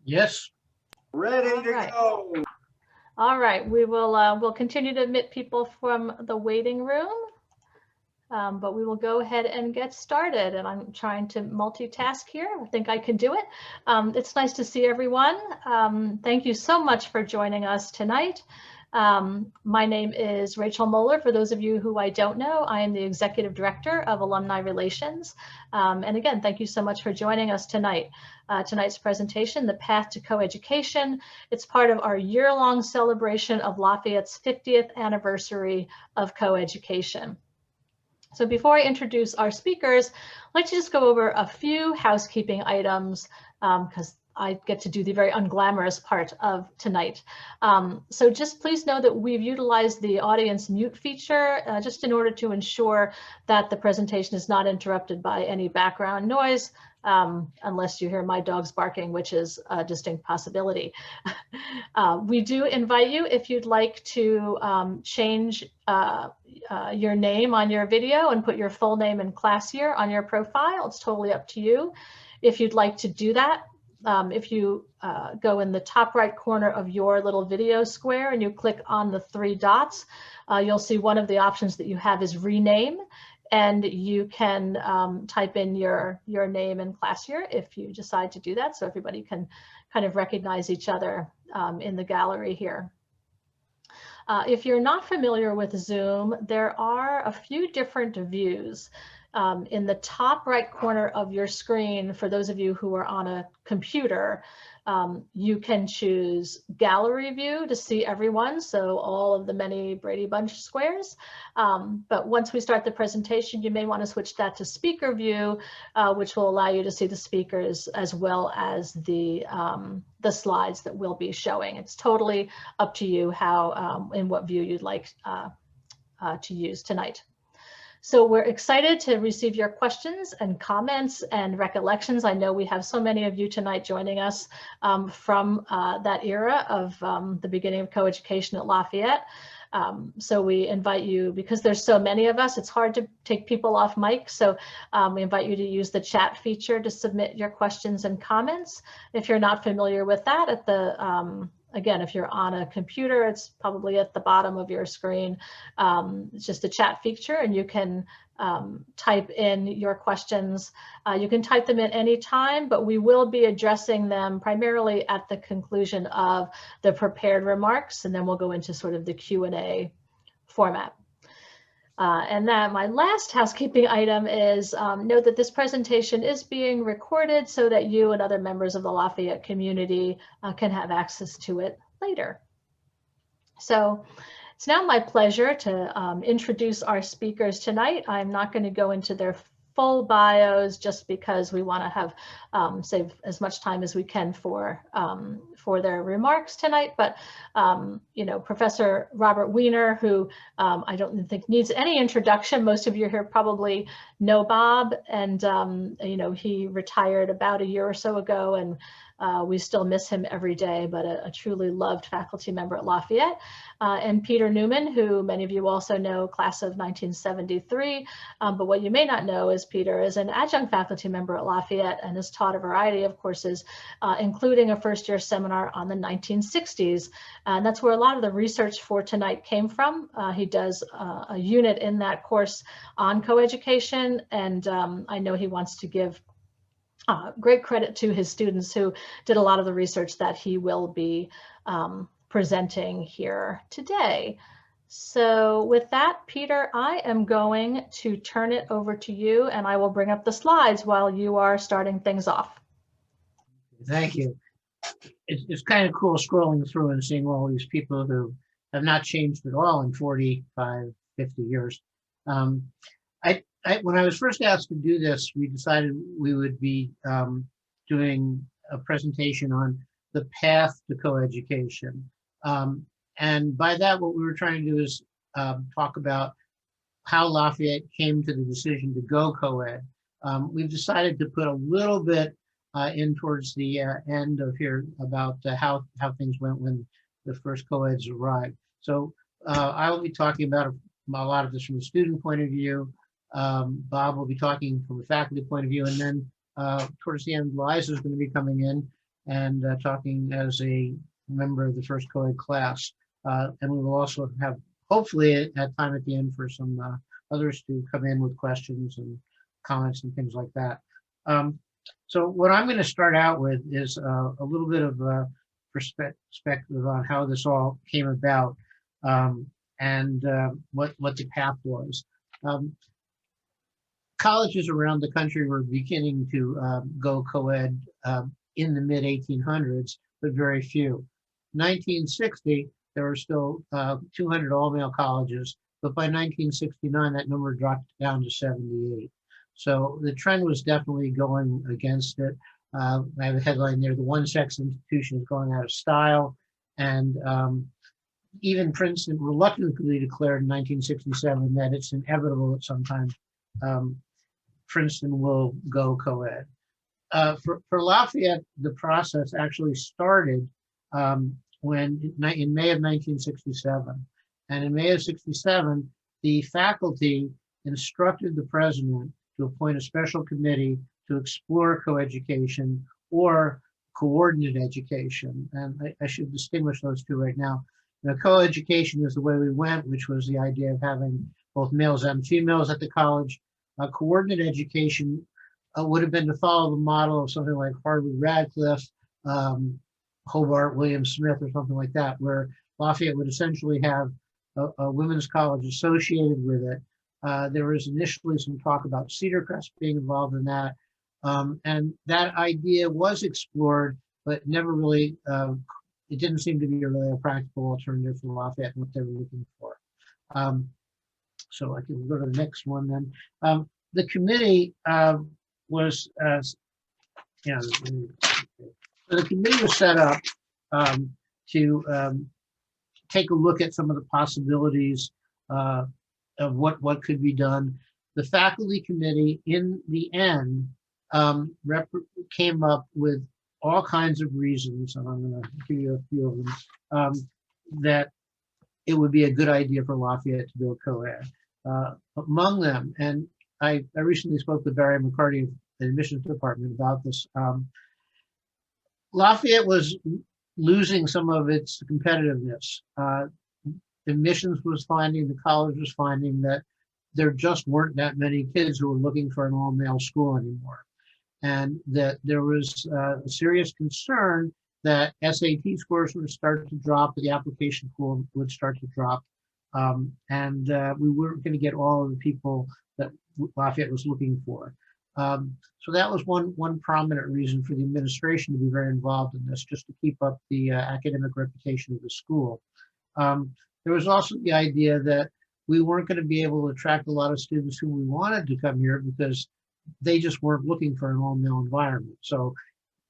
Yes. Ready to go. All right, we will we'll continue to admit people from the waiting room, but we will go ahead and get started. And I'm trying to multitask here. I think I can do it. It's nice to see everyone. Thank you so much for joining us tonight. My name is Rachel Moeller. For those of you who I don't know, I am the Executive Director of Alumni Relations. And again, thank you so much for joining us tonight. Tonight's presentation, The Path to Coeducation. It's part of our year-long celebration of Lafayette's 50th anniversary of coeducation. So before I introduce our speakers, I'd like to just go over a few housekeeping items because I get to do the very unglamorous part of tonight. So just please know that we've utilized the audience mute feature just in order to ensure that the presentation is not interrupted by any background noise, unless you hear my dogs barking, which is a distinct possibility. We do invite you, if you'd like to change your name on your video and put your full name and class year on your profile. It's totally up to you. If you'd like to do that, if you go in the top right corner of your little video square and you click on the three dots, you'll see one of the options that you have is rename, and you can type in your name and class year if you decide to do that, so everybody can kind of recognize each other in the gallery here. If you're not familiar with Zoom, there are a few different views. In the top right corner of your screen, for those of you who are on a computer, you can choose gallery view to see everyone, so all of the many Brady Bunch squares. But once we start the presentation, you may want to switch that to speaker view, which will allow you to see the speakers as well as the slides that we'll be showing. It's totally up to you how in what view you'd like to use tonight. So we're excited to receive your questions and comments and recollections. I know we have so many of you tonight joining us from that era of the beginning of coeducation at Lafayette. So we invite you, because there's so many of us, it's hard to take people off mic. So we invite you to use the chat feature to submit your questions and comments. If you're not familiar with that, at the again, if you're on a computer, it's probably at the bottom of your screen. It's just a chat feature, and you can type in your questions. You can type them in any time, but we will be addressing them primarily at the conclusion of the prepared remarks, and then we'll go into sort of the Q&A format. And then my last housekeeping item is note that this presentation is being recorded so that you and other members of the Lafayette community can have access to it later. So it's now my pleasure to introduce our speakers tonight. I'm not going to go into their full bios just because we want to have save as much time as we can for their remarks tonight. But you know, Professor Robert Weiner, who I don't think needs any introduction. Most of you here probably know Bob, and you know, he retired about a year or so ago, and we still miss him every day, but a truly loved faculty member at Lafayette. And Peter Newman, who many of you also know, class of 1973. But what you may not know is Peter is an adjunct faculty member at Lafayette and has taught a variety of courses, including a first-year seminar on the 1960s. And that's where a lot of the research for tonight came from. He does a unit in that course on coeducation, and I know he wants to give great credit to his students who did a lot of the research that he will be presenting here today. So with that, Peter, I am going to turn it over to you, and I will bring up the slides while you are starting things off. Thank you. It's kind of cool scrolling through and seeing all these people who have not changed at all in 45, 50 years. When I was first asked to do this, we decided we would be doing a presentation on the path to coeducation. And by that, what we were trying to do is talk about how Lafayette came to the decision to go co-ed. We've decided to put a little bit in towards the end of here about how things went when the first co-eds arrived. So I will be talking about a lot of this from a student point of view. Bob will be talking from a faculty point of view, and then towards the end, Liza is going to be coming in and talking as a member of the first co-ed class. And we will also have, hopefully, at time at the end for some others to come in with questions and comments and things like that. So what I'm going to start out with is a little bit of a perspective on how this all came about, and what the path was. Colleges around the country were beginning to go co-ed in the mid 1800s, but very few. 1960, there were still 200 all-male colleges, but by 1969, that number dropped down to 78. So the trend was definitely going against it. I have a headline there: the one-sex institution is going out of style, and even Princeton reluctantly declared in 1967 that it's inevitable that sometime Princeton will go co-ed. For Lafayette, the process actually started when in May of 1967. And in May of 67, the faculty instructed the president to appoint a special committee to explore coeducation or coordinate education. And I should distinguish those two right now. Coeducation is the way we went, which was the idea of having both males and females at the college. Coordinate education would have been to follow the model of something like Harvard Radcliffe, Hobart William Smith, or something like that, where Lafayette would essentially have a women's college associated with it. There was initially some talk about Cedar Crest being involved in that. And that idea was explored, but never really, it didn't seem to be really a practical alternative for Lafayette and what they were looking for. So I can go to the next one then. The committee was, so the committee was set up to take a look at some of the possibilities of what could be done. The faculty committee, in the end, came up with all kinds of reasons, and I'm going to give you a few of them, that it would be a good idea for Lafayette to go co-ed. Among them, and I recently spoke with Barry McCarty of the admissions department about this, Lafayette was losing some of its competitiveness. Admissions was finding, the college was finding that there just weren't that many kids who were looking for an all-male school anymore. And that there was a serious concern that SAT scores would start to drop, the application pool would start to drop, and we weren't going to get all of the people that Lafayette was looking for. So that was one prominent reason for the administration to be very involved in this, just to keep up the academic reputation of the school. There was also the idea that we weren't going to be able to attract a lot of students who we wanted to come here because they just weren't looking for an all-male environment. So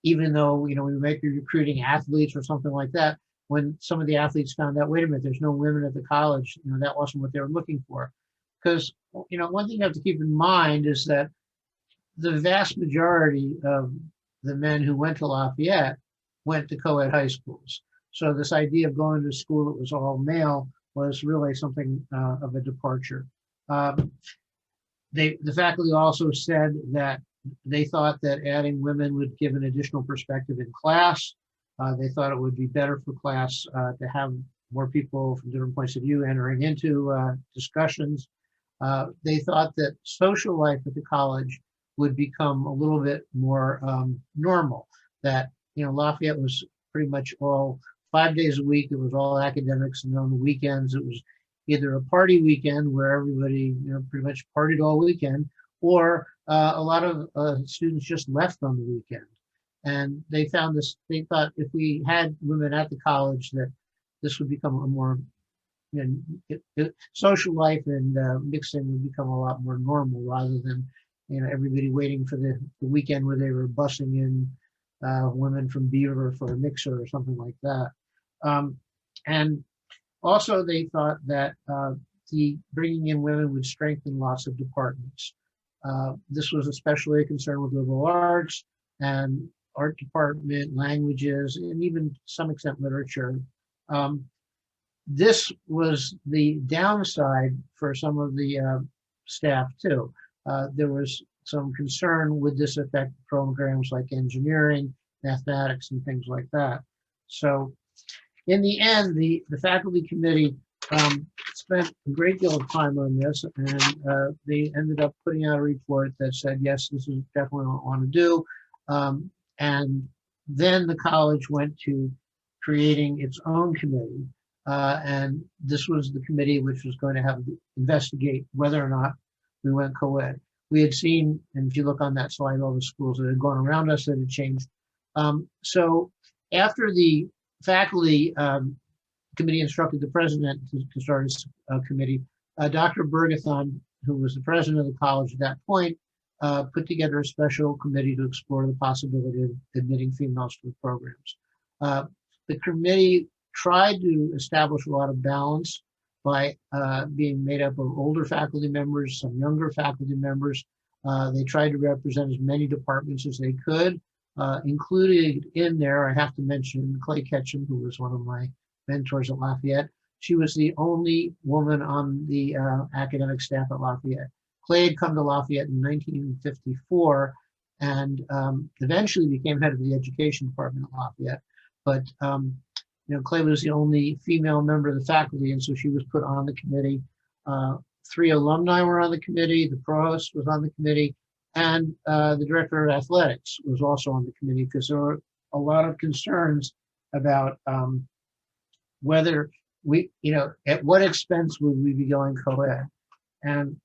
even though, we might be recruiting athletes or something like that, when some of the athletes found out, wait a minute, there's no women at the college, that wasn't what they were looking for. Because, one thing you have to keep in mind is that the vast majority of the men who went to Lafayette went to co-ed high schools. So this idea of going to a school that was all male was really something of a departure. The faculty also said that they thought that adding women would give an additional perspective in class. They thought it would be better for class to have more people from different points of view entering into discussions. They thought that social life at the college would become a little bit more normal, that, Lafayette was pretty much all 5 days a week. It was all academics, and on the weekends, it was either a party weekend where everybody, pretty much partied all weekend, or a lot of students just left on the weekend. And they found this, they thought if we had women at the college, that this would become a more, social life and mixing would become a lot more normal, rather than, everybody waiting for the weekend where they were busing in women from Beaver for a mixer or something like that. And also they thought that the bringing in women would strengthen lots of departments. This was especially a concern with liberal arts and art department, languages, and even to some extent literature. This was the downside for some of the staff too. There was some concern, would this affect programs like engineering mathematics and things like that. So in the end, the faculty committee spent a great deal of time on this, and they ended up putting out a report that said, yes, this is definitely what I want to do. And then the college went to creating its own committee. And this was the committee which was going to have to investigate whether or not we went co-ed. We had seen, and if you look on that slide, all the schools that had gone around us that had changed. So after the faculty committee instructed the president to start a committee, Dr. Bergathon, who was the president of the college at that point, put together a special committee to explore the possibility of admitting females to the programs. The committee tried to establish a lot of balance by being made up of older faculty members, some younger faculty members. They tried to represent as many departments as they could. Included in there, I have to mention Clay Ketchum, who was one of my mentors at Lafayette. She was the only woman on the academic staff at Lafayette. Clay had come to Lafayette in 1954 and eventually became head of the education department at Lafayette. But Clay was the only female member of the faculty, and so she was put on the committee. 3 alumni were on the committee, the provost was on the committee, and the director of athletics was also on the committee, because there were a lot of concerns about whether we, at what expense would we be going co-ed. And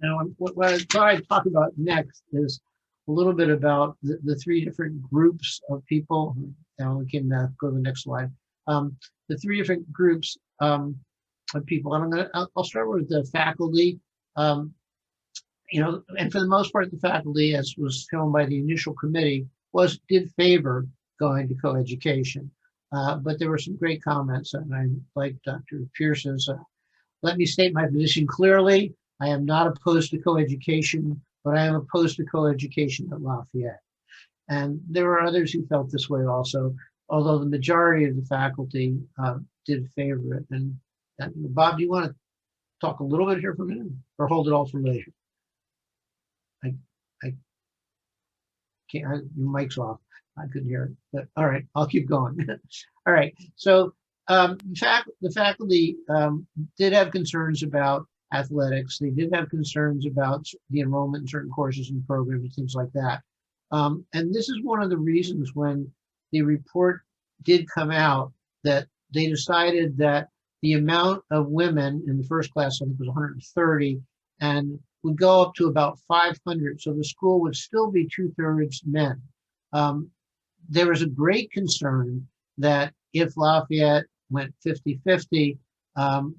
now what I try to talk about next is a little bit about the 3 different groups of people. Now we can go to the next slide. The 3 different groups of people, and I'll start with the faculty. And for the most part, the faculty, as was shown by the initial committee, did favor going to coeducation. But there were some great comments, and I like Dr. Pearson's. Let me state my position clearly. I am not opposed to coeducation, but I am opposed to coeducation at Lafayette. And there were others who felt this way also, although the majority of the faculty did favor it. And Bob, do you want to talk a little bit here for a minute, or hold it all for later? I can't, your mic's off. I couldn't hear it, but all right, I'll keep going. All right, so the faculty did have concerns about athletics. They did have concerns about the enrollment in certain courses and programs and things like that. And this is one of the reasons when the report did come out that they decided that the amount of women in the first class, I think, was 130, and would go up to about 500. So the school would still be 2/3 men. There was a great concern that if Lafayette went 50-50,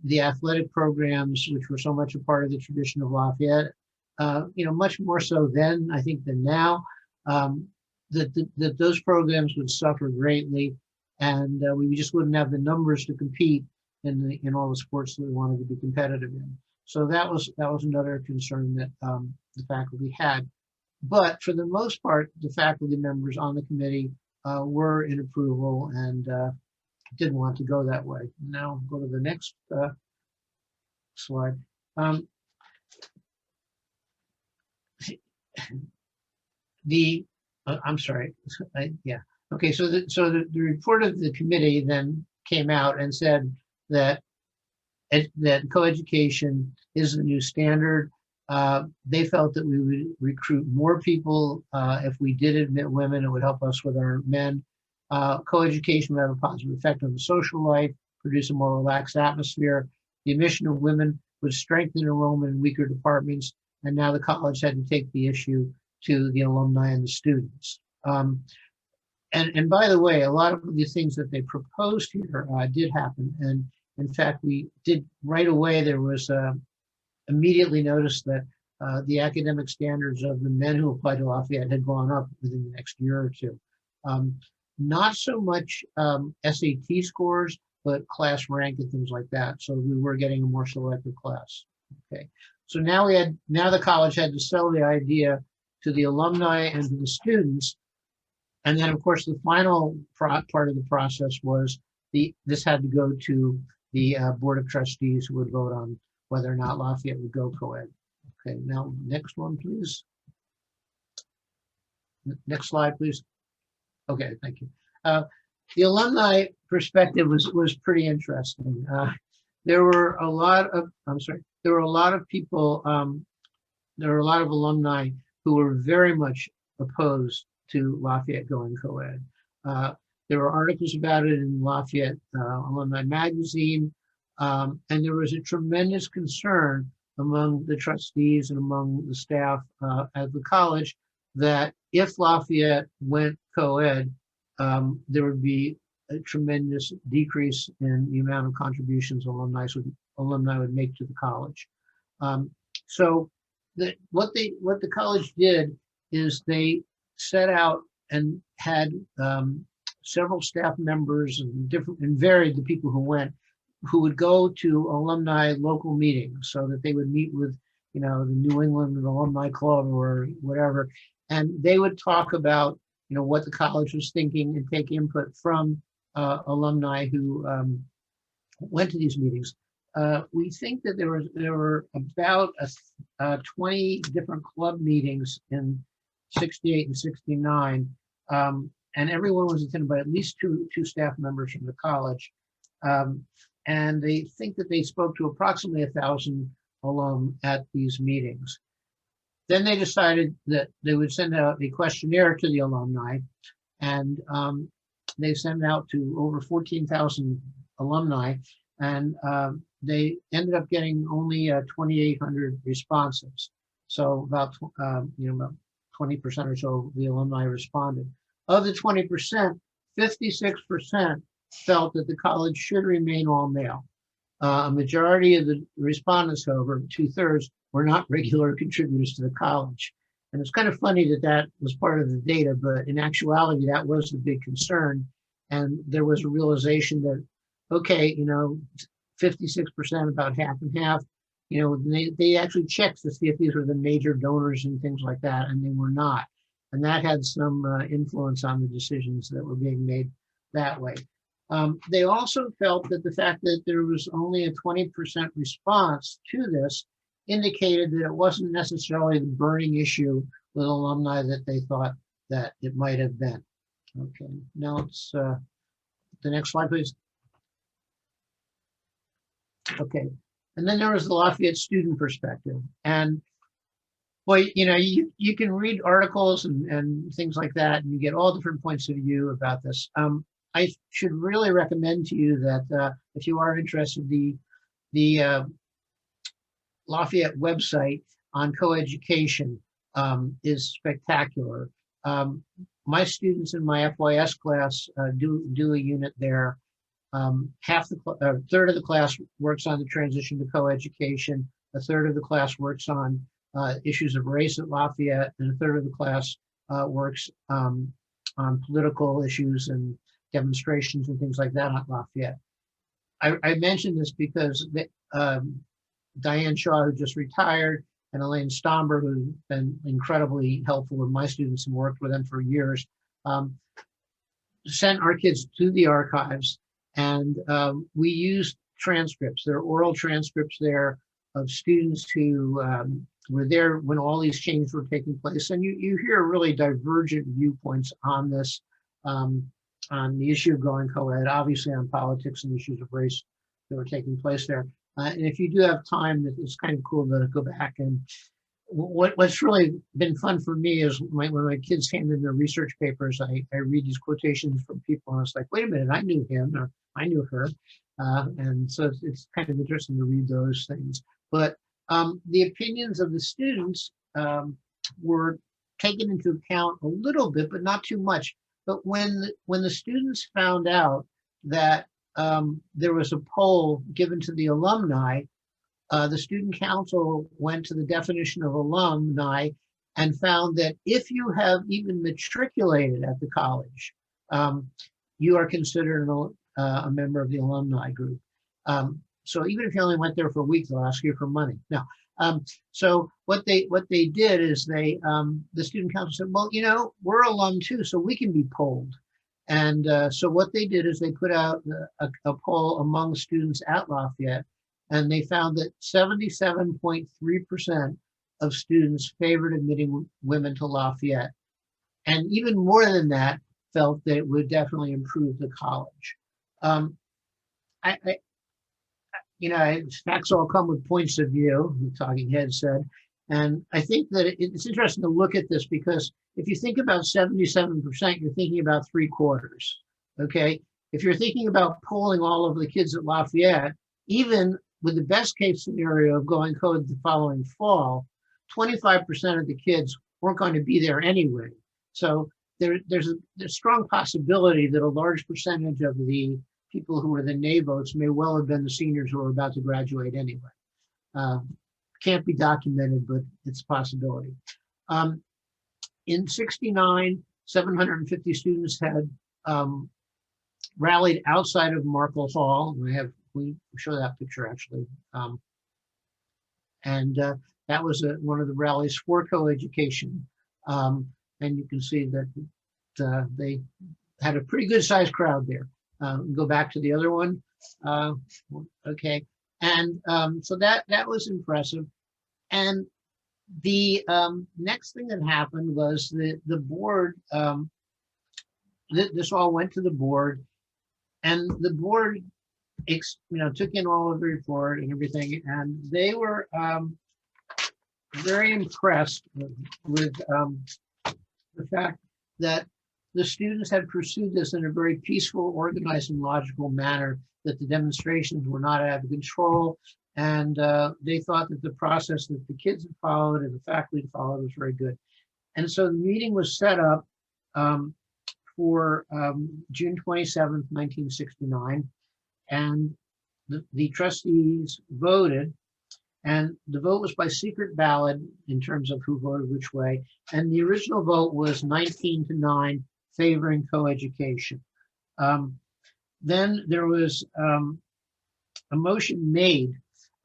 the athletic programs, which were so much a part of the tradition of Lafayette, much more so then, I think, than now, that those programs would suffer greatly, and we just wouldn't have the numbers to compete in all the sports that we wanted to be competitive in. So that was another concern that the faculty had. But for the most part, the faculty members on the committee were in approval and didn't want to go that way. Now go to the next slide. I'm sorry. Yeah. Okay. So the report of the committee then came out and said that coeducation is the new standard. They felt that we would recruit more people if we did admit women. It would help us with our men. Coeducation would have a positive effect on the social life, produce a more relaxed atmosphere. The admission of women would strengthen enrollment in weaker departments, and now the college had to take the issue to the alumni and the students. And by the way, a lot of the things that they proposed here did happen. And in fact, we did right away, there was immediately noticed that the academic standards of the men who applied to Lafayette had gone up within the next year or two. Not so much SAT scores, but class rank and things like that. So we were getting a more selective class. Okay. So now the college had to sell the idea to the alumni and to the students. And then of course the final part of the process was this had to go to the Board of Trustees, who would vote on whether or not Lafayette would go co-ed. Okay, now next one, please. Next slide, please. Okay, thank you. The alumni perspective was pretty interesting. There were a lot of, there were a lot of people, there were a lot of alumni who were very much opposed to Lafayette going co-ed. There were articles about it in Lafayette Alumni Magazine, and there was a tremendous concern among the trustees and among the staff at the college that if Lafayette went co-ed, there would be a tremendous decrease in the amount of contributions alumni would make to the college. So what the college did is they set out and had several staff members and varied the people who went, who would go to alumni local meetings so that they would meet with, the New England Alumni Club or whatever, and they would talk about, what the college was thinking and take input from alumni who went to these meetings. We think that there were about 20 different club meetings in 68 and 69, and everyone was attended by at least two staff members from the college. And they think that they spoke to approximately 1,000 alum at these meetings. Then they decided that they would send out a questionnaire to the alumni, and they sent out to over 14,000 alumni, and they ended up getting only 2,800 responses. So about 20% or so of the alumni responded. Of the 20%, 56% felt that the college should remain all male. A majority of the respondents, however, 2/3, were not regular contributors to the college. And it's kind of funny that that was part of the data, but in actuality, that was the big concern. And there was a realization that, okay, 56%, about half and half, they actually checked to see if these were the major donors and things like that, and they were not. And that had some influence on the decisions that were being made that way. They also felt that the fact that there was only a 20% response to this indicated that it wasn't necessarily the burning issue with alumni that they thought that it might have been. Okay, now it's the next slide, please. Okay, and then there was the Lafayette student perspective. And well, you can read articles and things like that, and you get all different points of view about this. I should really recommend to you that if you are interested, the Lafayette website on CoEducation is spectacular. My students in my FYS class do a unit there. A third of the class works on the transition to coeducation. A third of the class works on issues of race at Lafayette, and a third of the class works on political issues and demonstrations and things like that at Lafayette. I mentioned this because Diane Shaw, who just retired, and Elaine Stomber, who's been incredibly helpful with my students and worked with them for years, sent our kids to the archives, and we used transcripts. There are oral transcripts there of students who were there when all these changes were taking place. And you hear really divergent viewpoints on this, on the issue of going co-ed, obviously on politics and issues of race that were taking place there. And if you do have time, it's kind of cool to go back. And what's really been fun for me is when my kids hand in their research papers, I read these quotations from people, and it's like, wait a minute, I knew him, or I knew her. And so it's kind of interesting to read those things. But the opinions of the students were taken into account a little bit, but not too much. But when the students found out that there was a poll given to the alumni, the student council went to the definition of alumni and found that if you have even matriculated at the college, you are considered a member of the alumni group. So even if you only went there for a week, they'll ask you for money. Now, so what they did is the student council said, well, we're alum too, so we can be polled. And so what they did is they put out a poll among students at Lafayette, and they found that 77.3% of students favored admitting women to Lafayette. and even more than that, felt that it would definitely improve the college. I facts all come with points of view, the talking head said. And I think that it's interesting to look at this because if you think about 77%, you're thinking about 3/4. Okay. If you're thinking about polling all of the kids at Lafayette, even with the best case scenario of going co-ed the following fall, 25% of the kids weren't going to be there anyway. So there's a strong possibility that a large percentage of the people who were the nay votes may well have been the seniors who were about to graduate anyway. Can't be documented, but it's a possibility. In '69, 750 students had rallied outside of Markle Hall. We show that picture actually. That was one of the rallies for coeducation. And you can see that they had a pretty good sized crowd there. Go back to the other one. Okay. And so that was impressive. And the next thing that happened was the board, this all went to the board, and the board took in all of the report and everything, and they were very impressed with the fact that the students had pursued this in a very peaceful, organized, and logical manner, that the demonstrations were not out of control, and they thought that the process that the kids had followed and the faculty had followed was very good. And so the meeting was set up for June 27th, 1969, and the trustees voted, and the vote was by secret ballot in terms of who voted which way, and the original vote was 19-9 favoring coeducation. Then there was a motion made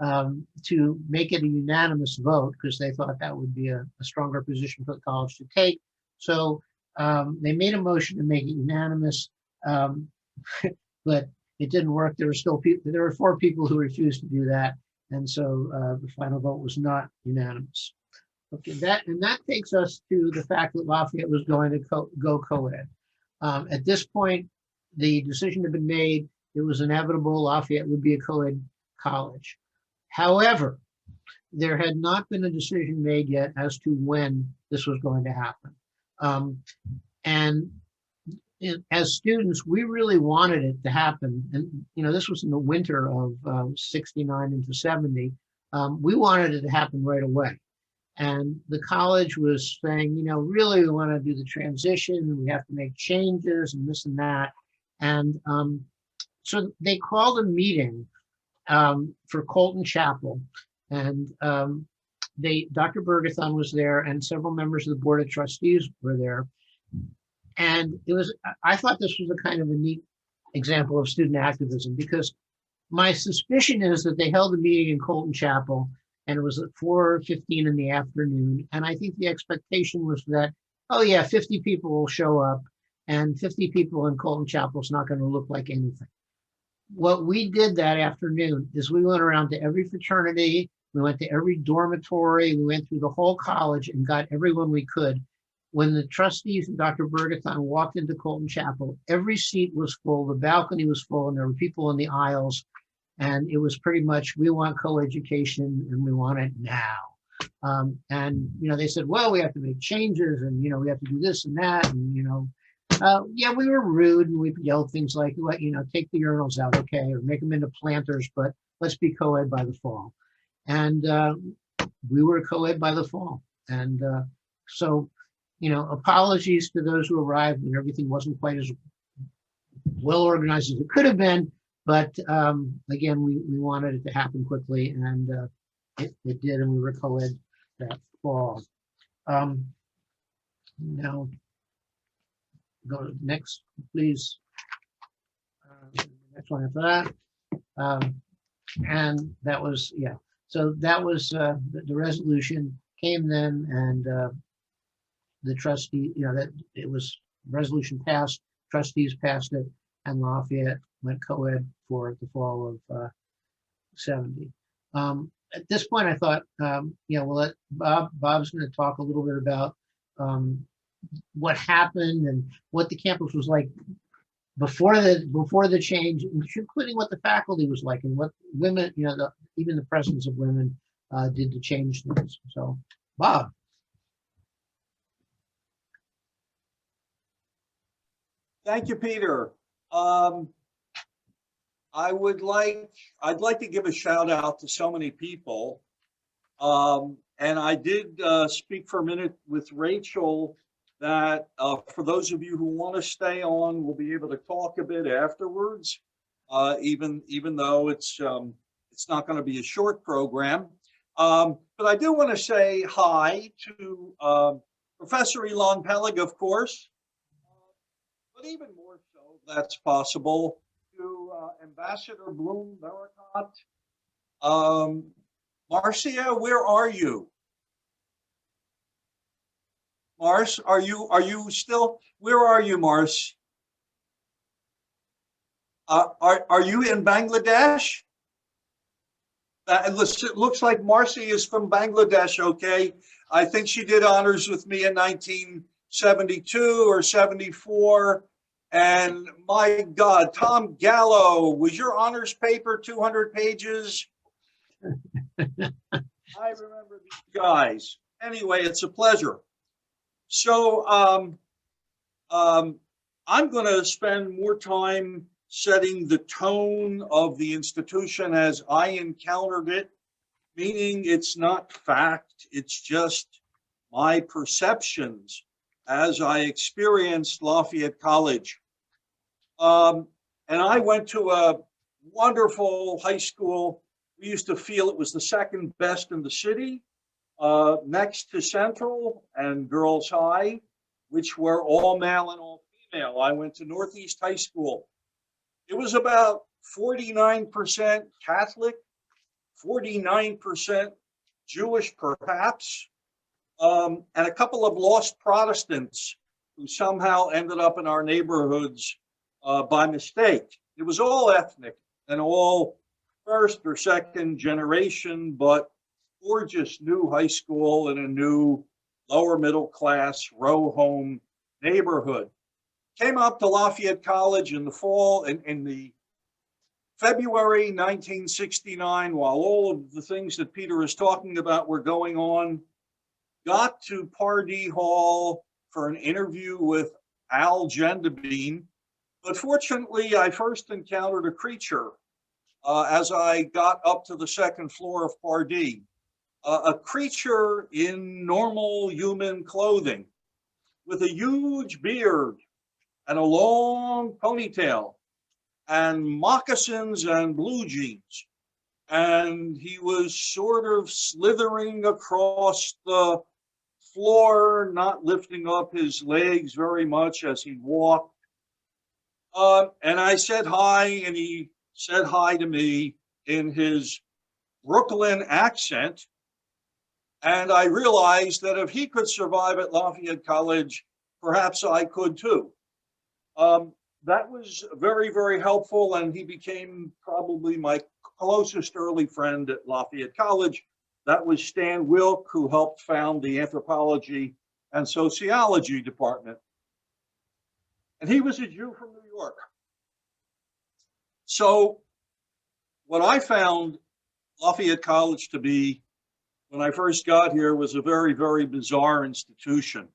to make it a unanimous vote because they thought that would be a stronger position for the college to take. So they made a motion to make it unanimous, but it didn't work. There were 4 people who refused to do that, and so the final vote was not unanimous. Okay, that takes us to the fact that Lafayette was going to go co-ed. At this point, the decision had been made. It was inevitable. Lafayette would be a co-ed college. However, there had not been a decision made yet as to when this was going to happen. As students, we really wanted it to happen. And, this was in the winter of 69 into 70. We wanted it to happen right away. And the college was saying, really we want to do the transition and we have to make changes and this and that. And so they called a meeting for Colton Chapel, and Dr. Bergathon was there and several members of the Board of Trustees were there. And I thought this was a kind of a neat example of student activism, because my suspicion is that they held a meeting in Colton Chapel and it was at 4:15 in the afternoon. And I think the expectation was that, oh yeah, 50 people will show up, and 50 people in Colton Chapel is not going to look like anything. What we did that afternoon is we went around to every fraternity, we went to every dormitory, we went through the whole college and got everyone we could. When the trustees and Dr. Bergathon walked into Colton Chapel, every seat was full, the balcony was full, and there were people in the aisles. And it was pretty much, we want coeducation and we want it now. They said, well, we have to make changes and, we have to do this and that. And, yeah, we were rude and we yelled things like, take the urinals out, okay, or make them into planters, but let's be co-ed by the fall. And we were co-ed by the fall. And so, apologies to those who arrived when everything wasn't quite as well organized as it could have been. But again, we wanted it to happen quickly, and it did, and we were co-ed that fall. Now, go to the next, please. Next one after that. And that was, yeah. So that was the resolution came then, and the trustee, that it was resolution passed, trustees passed it, and Lafayette went co-ed for the fall of 70. At this point, I thought, we'll let Bob's going to talk a little bit about what happened and what the campus was like before the change, including what the faculty was like and what women, even the presence of women did to change things. So, Bob. Thank you, Peter. I'd like to give a shout out to so many people. And I did speak for a minute with Rachel that for those of you who want to stay on, we'll be able to talk a bit afterwards, even though it's not going to be a short program. But I do want to say hi to Professor Elon Peleg, of course, but even more so, if that's possible, to Ambassador Bloom Baracott. Marcia, where are you? Mars, are you still? Where are you, Mars? Are you in Bangladesh? It looks like Marcy is from Bangladesh. Okay, I think she did honors with me in 1972 or 74. And my God, Tom Gallo, was your honors paper 200 pages? I remember these guys. Anyway, it's a pleasure. So I'm going to spend more time setting the tone of the institution as I encountered it, meaning it's not fact, it's just my perceptions as I experienced Lafayette College. And I went to a wonderful high school. We used to feel it was the second best in the city, next to Central and Girls High, which were all male and all female. I went to Northeast High School. It was about 49% Catholic, 49% Jewish, perhaps, and a couple of lost Protestants who somehow ended up in our neighborhoods by mistake. It was all ethnic and all first or second generation, but gorgeous new high school in a new lower middle class row home neighborhood. Came up to Lafayette College in the fall, in the February 1969, while all of the things that Peter is talking about were going on. Got to Pardee Hall for an interview with Al Gendabine, but fortunately I first encountered a creature as I got up to the second floor of Pardee. A creature in normal human clothing with a huge beard and a long ponytail and moccasins and blue jeans. And he was sort of slithering across the floor, not lifting up his legs very much as he walked. And I said hi, and he said hi to me in his Brooklyn accent. And I realized that if he could survive at Lafayette College, perhaps I could too. That was very, very helpful, and he became probably my closest early friend at Lafayette College. That was Stan Wilk, who helped found the anthropology and sociology department. And he was a Jew from New York. So what I found Lafayette College to be when I first got here was a very, very bizarre institution.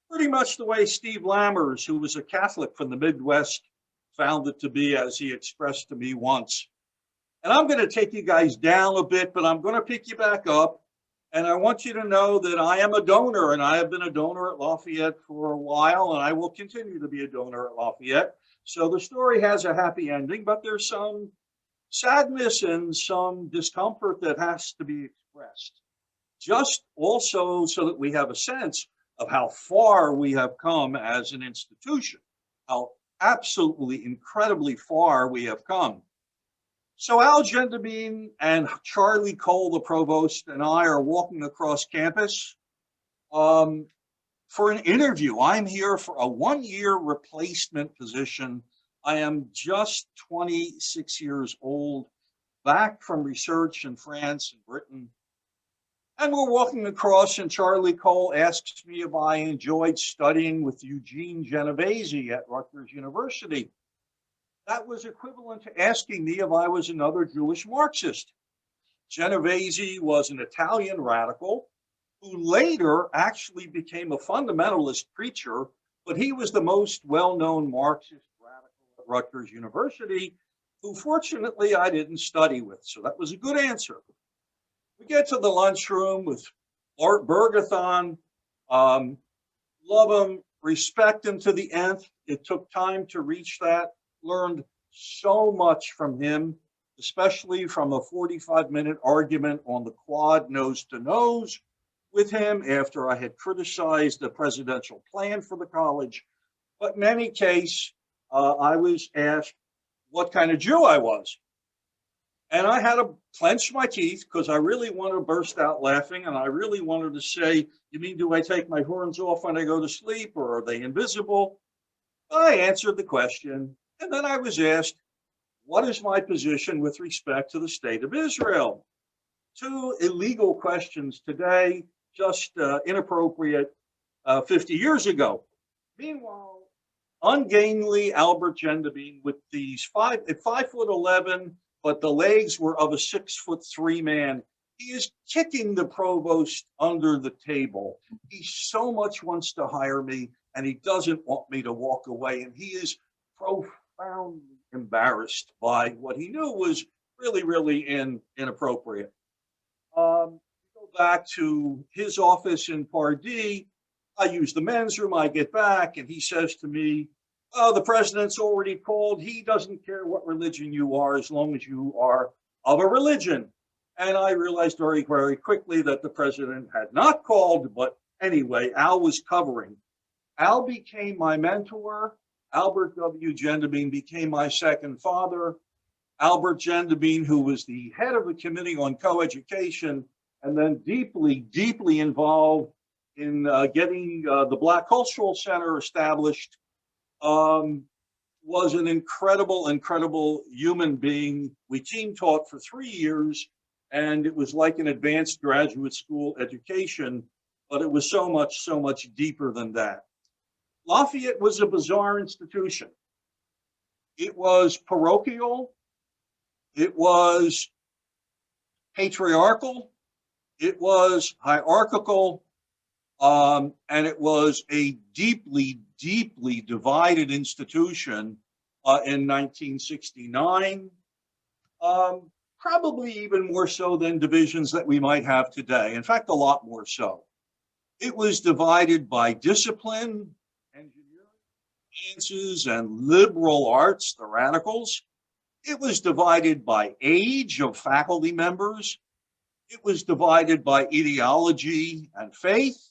Pretty much the way Steve Lammers, who was a Catholic from the Midwest, found it to be, as he expressed to me once. And I'm going to take you guys down a bit, but I'm going to pick you back up. And I want you to know that I am a donor, and I have been a donor at Lafayette for a while, and I will continue to be a donor at Lafayette. So the story has a happy ending, but there's some sadness and some discomfort that has to be expressed. Just also so that we have a sense of how far we have come as an institution, how absolutely incredibly far we have come. So Al Gendabine and Charlie Cole, the provost, and I are walking across campus for an interview. I'm here for a one-year replacement position. I am just 26 years old, back from research in France and Britain. And we're walking across, and Charlie Cole asks me if I enjoyed studying with Eugene Genovese at Rutgers University. That was equivalent to asking me if I was another Jewish Marxist. Genovese was an Italian radical who later actually became a fundamentalist preacher, but he was the most well-known Marxist radical at Rutgers University, who fortunately I didn't study with. So that was a good answer. We get to the lunchroom with Art Bergathon. Love him, respect him to the nth. It took time to reach that. Learned so much from him, especially from a 45-minute argument on the quad nose to nose with him after I had criticized the presidential plan for the college. But in any case, I was asked what kind of Jew I was. And I had to clench my teeth because I really wanted to burst out laughing. And I really wanted to say, you mean, do I take my horns off when I go to sleep, or are they invisible? I answered the question. And then I was asked, what is my position with respect to the state of Israel? Two illegal questions today, just inappropriate 50 years ago. Meanwhile, ungainly Albert Gendebien with these 5'11", but the legs were of a 6'3" man. He is kicking the provost under the table. He so much wants to hire me, and he doesn't want me to walk away. And he is profoundly embarrassed by what he knew was really, really inappropriate. Go back to his office in Pardee. I use the men's room. I get back, and he says to me, oh, the president's already called. He doesn't care what religion you are as long as you are of a religion. And I realized very, very quickly that the president had not called. But anyway, Al was covering. Al became my mentor. Albert W. Gendebien became my second father. Albert Gendebien, who was the head of the Committee on Coeducation, and then deeply, deeply involved in getting the Black Cultural Center established, was an incredible, incredible human being. We team taught for 3 years, and it was like an advanced graduate school education, but it was so much deeper than that. Lafayette was a bizarre institution. It was parochial, it was patriarchal, it was hierarchical, and it was a deeply, deeply divided institution in 1969, probably even more so than divisions that we might have today. In fact, a lot more so. It was divided by discipline, engineering, sciences, and liberal arts, the radicals. It was divided by age of faculty members. It was divided by ideology and faith.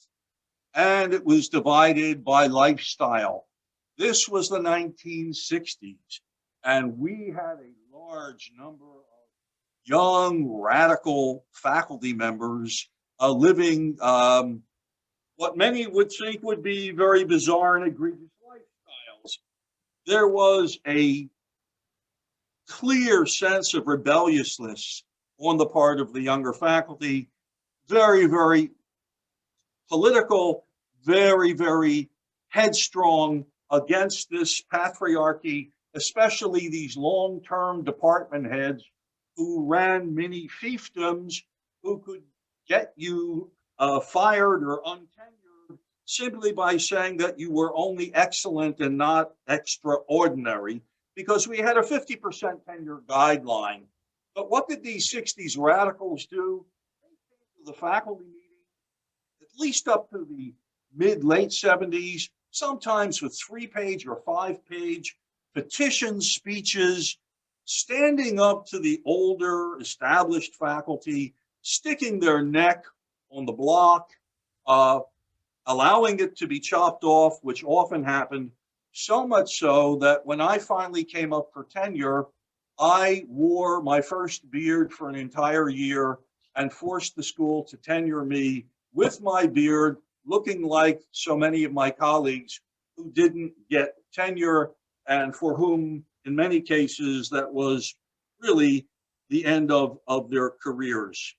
And it was divided by lifestyle. This was the 1960s, and we had a large number of young radical faculty members living what many would think would be very bizarre and egregious lifestyles. There was a clear sense of rebelliousness on the part of the younger faculty, very, very political, very, very headstrong against this patriarchy, especially these long-term department heads who ran mini fiefdoms who could get you fired or untenured simply by saying that you were only excellent and not extraordinary, because we had a 50% tenure guideline. But what did these 60s radicals do? They came to the faculty meeting at least up to the mid-late 70s, sometimes with 3-page or 5-page petition speeches, standing up to the older established faculty, sticking their neck on the block, allowing it to be chopped off, which often happened, so much so that when I finally came up for tenure, I wore my first beard for an entire year and forced the school to tenure me with my beard, looking like so many of my colleagues who didn't get tenure and for whom, in many cases, that was really the end of their careers.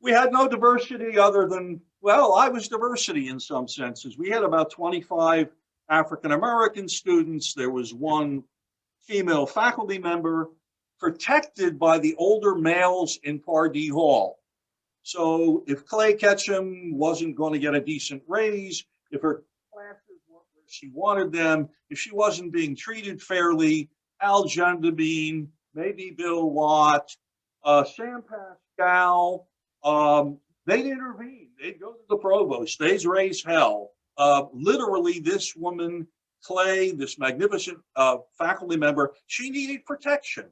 We had no diversity other than, well, I was diversity in some senses. We had about 25 African-American students. There was one female faculty member, protected by the older males in Pardee Hall. So if Clay Ketchum wasn't going to get a decent raise, if her classes weren't where she wanted them, if she wasn't being treated fairly, Al Gendabine, maybe Bill Watt, Sam Pascal, they'd intervene. They'd go to the provost. They'd raise hell. Literally, this woman, Clay, this magnificent faculty member, she needed protection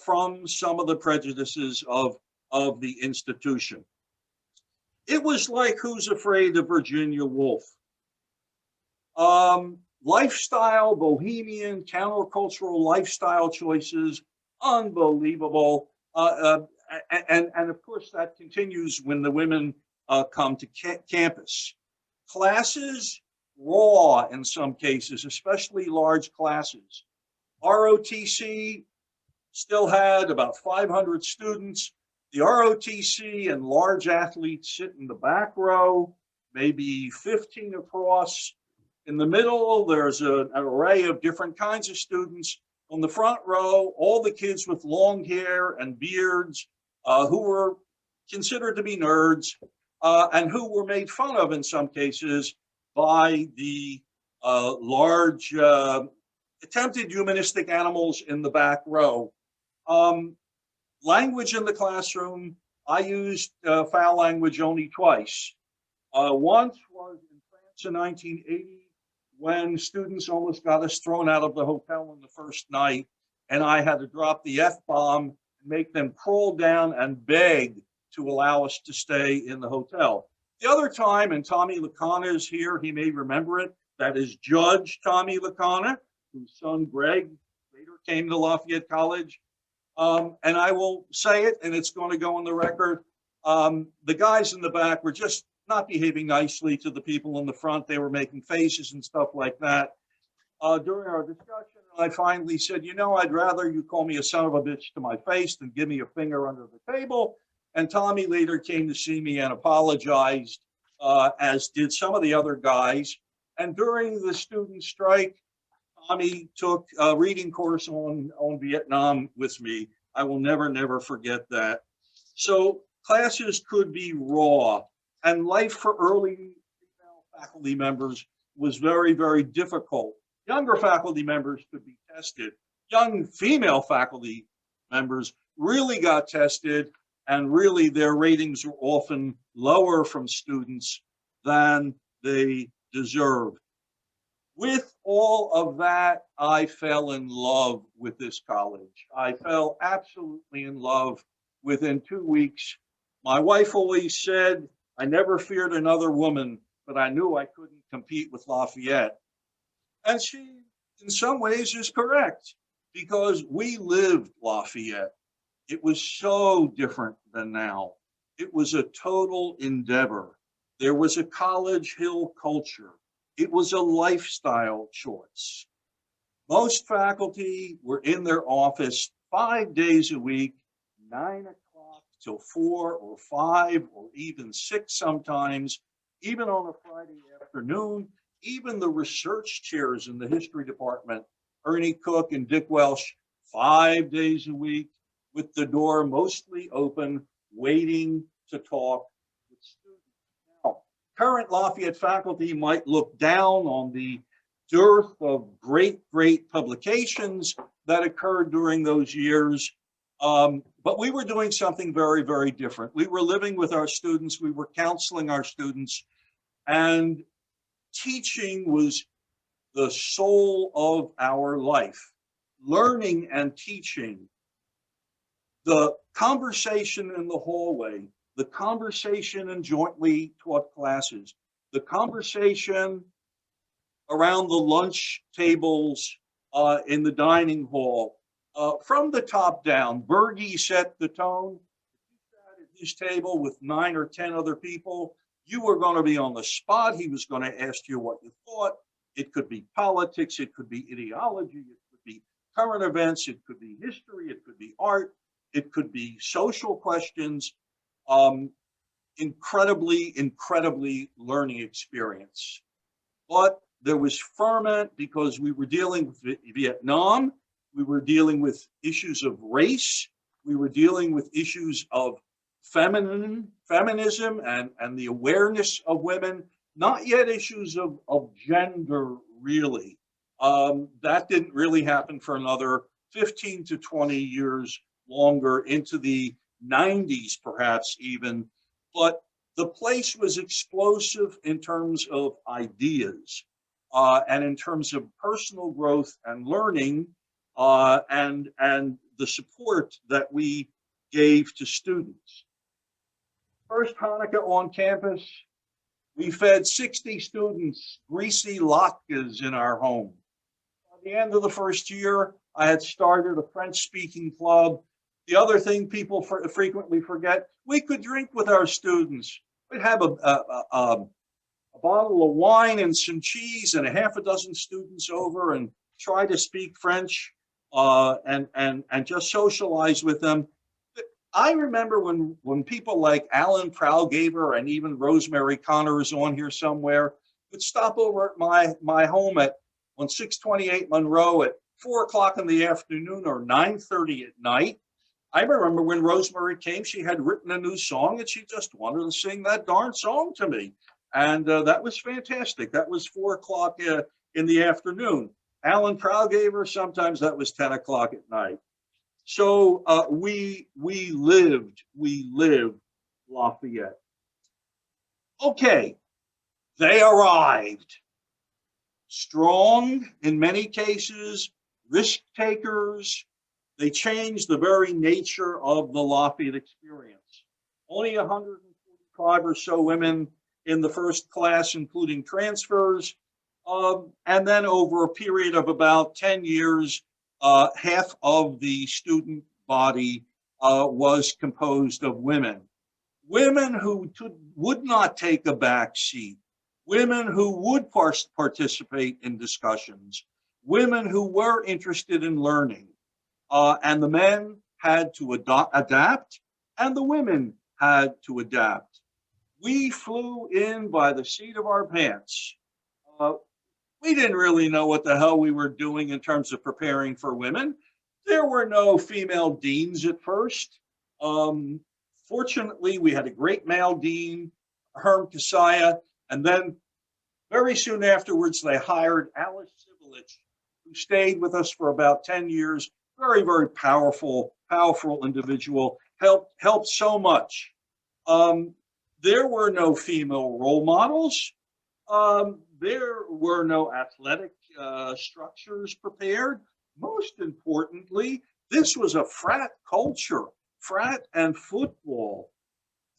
from some of the prejudices of the institution. It was like Who's Afraid of Virginia Woolf? Lifestyle, bohemian, countercultural lifestyle choices, unbelievable. And of course, that continues when the women come to campus. Classes, raw in some cases, especially large classes. ROTC still had about 500 students. The ROTC and large athletes sit in the back row, maybe 15 across. In the middle, there's an array of different kinds of students. On the front row, all the kids with long hair and beards who were considered to be nerds and who were made fun of in some cases by the large attempted humanistic animals in the back row. Language in the classroom, I used foul language only twice. Once was in France in 1980 when students almost got us thrown out of the hotel on the first night, and I had to drop the F-bomb and make them crawl down and beg to allow us to stay in the hotel. The other time, and Tommy Lacana is here, he may remember it, that is Judge Tommy Lacana, whose son Greg later came to Lafayette College. And I will say it, and it's going to go on the record. The guys in the back were just not behaving nicely to the people in the front. They were making faces and stuff like that. During our discussion, I finally said, you know, I'd rather you call me a son of a bitch to my face than give me a finger under the table. And Tommy later came to see me and apologized, as did some of the other guys. And during the student strike, Tommy took a reading course on Vietnam with me. I will never forget that. So classes could be raw, and life for early female faculty members was very difficult. Younger faculty members could be tested. Young female faculty members really got tested, and really their ratings were often lower from students than they deserved. With all of that, I fell in love with this college. I fell absolutely in love within 2 weeks. My wife always said, I never feared another woman, but I knew I couldn't compete with Lafayette. And she, in some ways, is correct, because we lived Lafayette. It was so different than now. It was a total endeavor. There was a College Hill culture. It was a lifestyle choice. Most faculty were in their office 5 days a week, 9 o'clock till 4 or 5 or even 6 sometimes, even on a Friday afternoon. Even the research chairs in the history department, Ernie Cook and Dick Welsh, 5 days a week with the door mostly open, waiting to talk with students. Now, current Lafayette faculty might look down on the dearth of great publications that occurred during those years. But we were doing something very different. We were living with our students. We were counseling our students. And teaching was the soul of our life. Learning and teaching. The conversation in the hallway. The conversation in jointly taught classes. The conversation around the lunch tables in the dining hall. From the top down, Bergie set the tone. If you sat at his table with 9 or 10 other people, you were going to be on the spot. He was going to ask you what you thought. It could be politics. It could be ideology. It could be current events. It could be history. It could be art. It could be social questions. incredibly learning experience. But there was ferment because we were dealing with Vietnam. We were dealing with issues of race. We were dealing with issues of feminism and the awareness of women, not yet issues of gender, really. That didn't really happen for another 15 to 20 years longer, into the 90s, perhaps even. But the place was explosive in terms of ideas and in terms of personal growth and learning, and the support that we gave to students. First Hanukkah on campus, we fed 60 students greasy latkes in our home. At the end of the first year, I had started a French-speaking club. The other thing people frequently forget, we could drink with our students. We'd have a bottle of wine and some cheese and a half a dozen students over and try to speak French and just socialize with them. I remember when people like Alan Proudgaver and even Rosemary Connor is on here somewhere, would stop over at my home on 628 Monroe at 4 o'clock in the afternoon or 9:30 at night. I remember when Rosemary came, she had written a new song and she just wanted to sing that darn song to me. And that was fantastic. That was 4 o'clock in the afternoon. Alan Proudgaver, sometimes that was 10 o'clock at night. So we lived Lafayette. Okay, they arrived. Strong in many cases, risk takers. They changed the very nature of the Lafayette experience. Only 145 or so women in the first class, including transfers. And then over a period of about 10 years, half of the student body was composed of women. Women who would not take a back seat. Women who would participate in discussions. Women who were interested in learning. And the men had to adapt, and the women had to adapt. We flew in by the seat of our pants. We didn't really know what the hell we were doing in terms of preparing for women. There were no female deans at first. Fortunately, we had a great male dean, Herm Kasaya, and then very soon afterwards, they hired Alice Sivelich, who stayed with us for about 10 years. Very, very powerful individual, helped so much. There were no female role models. There were no athletic structures prepared. Most importantly, this was a frat culture, frat and football.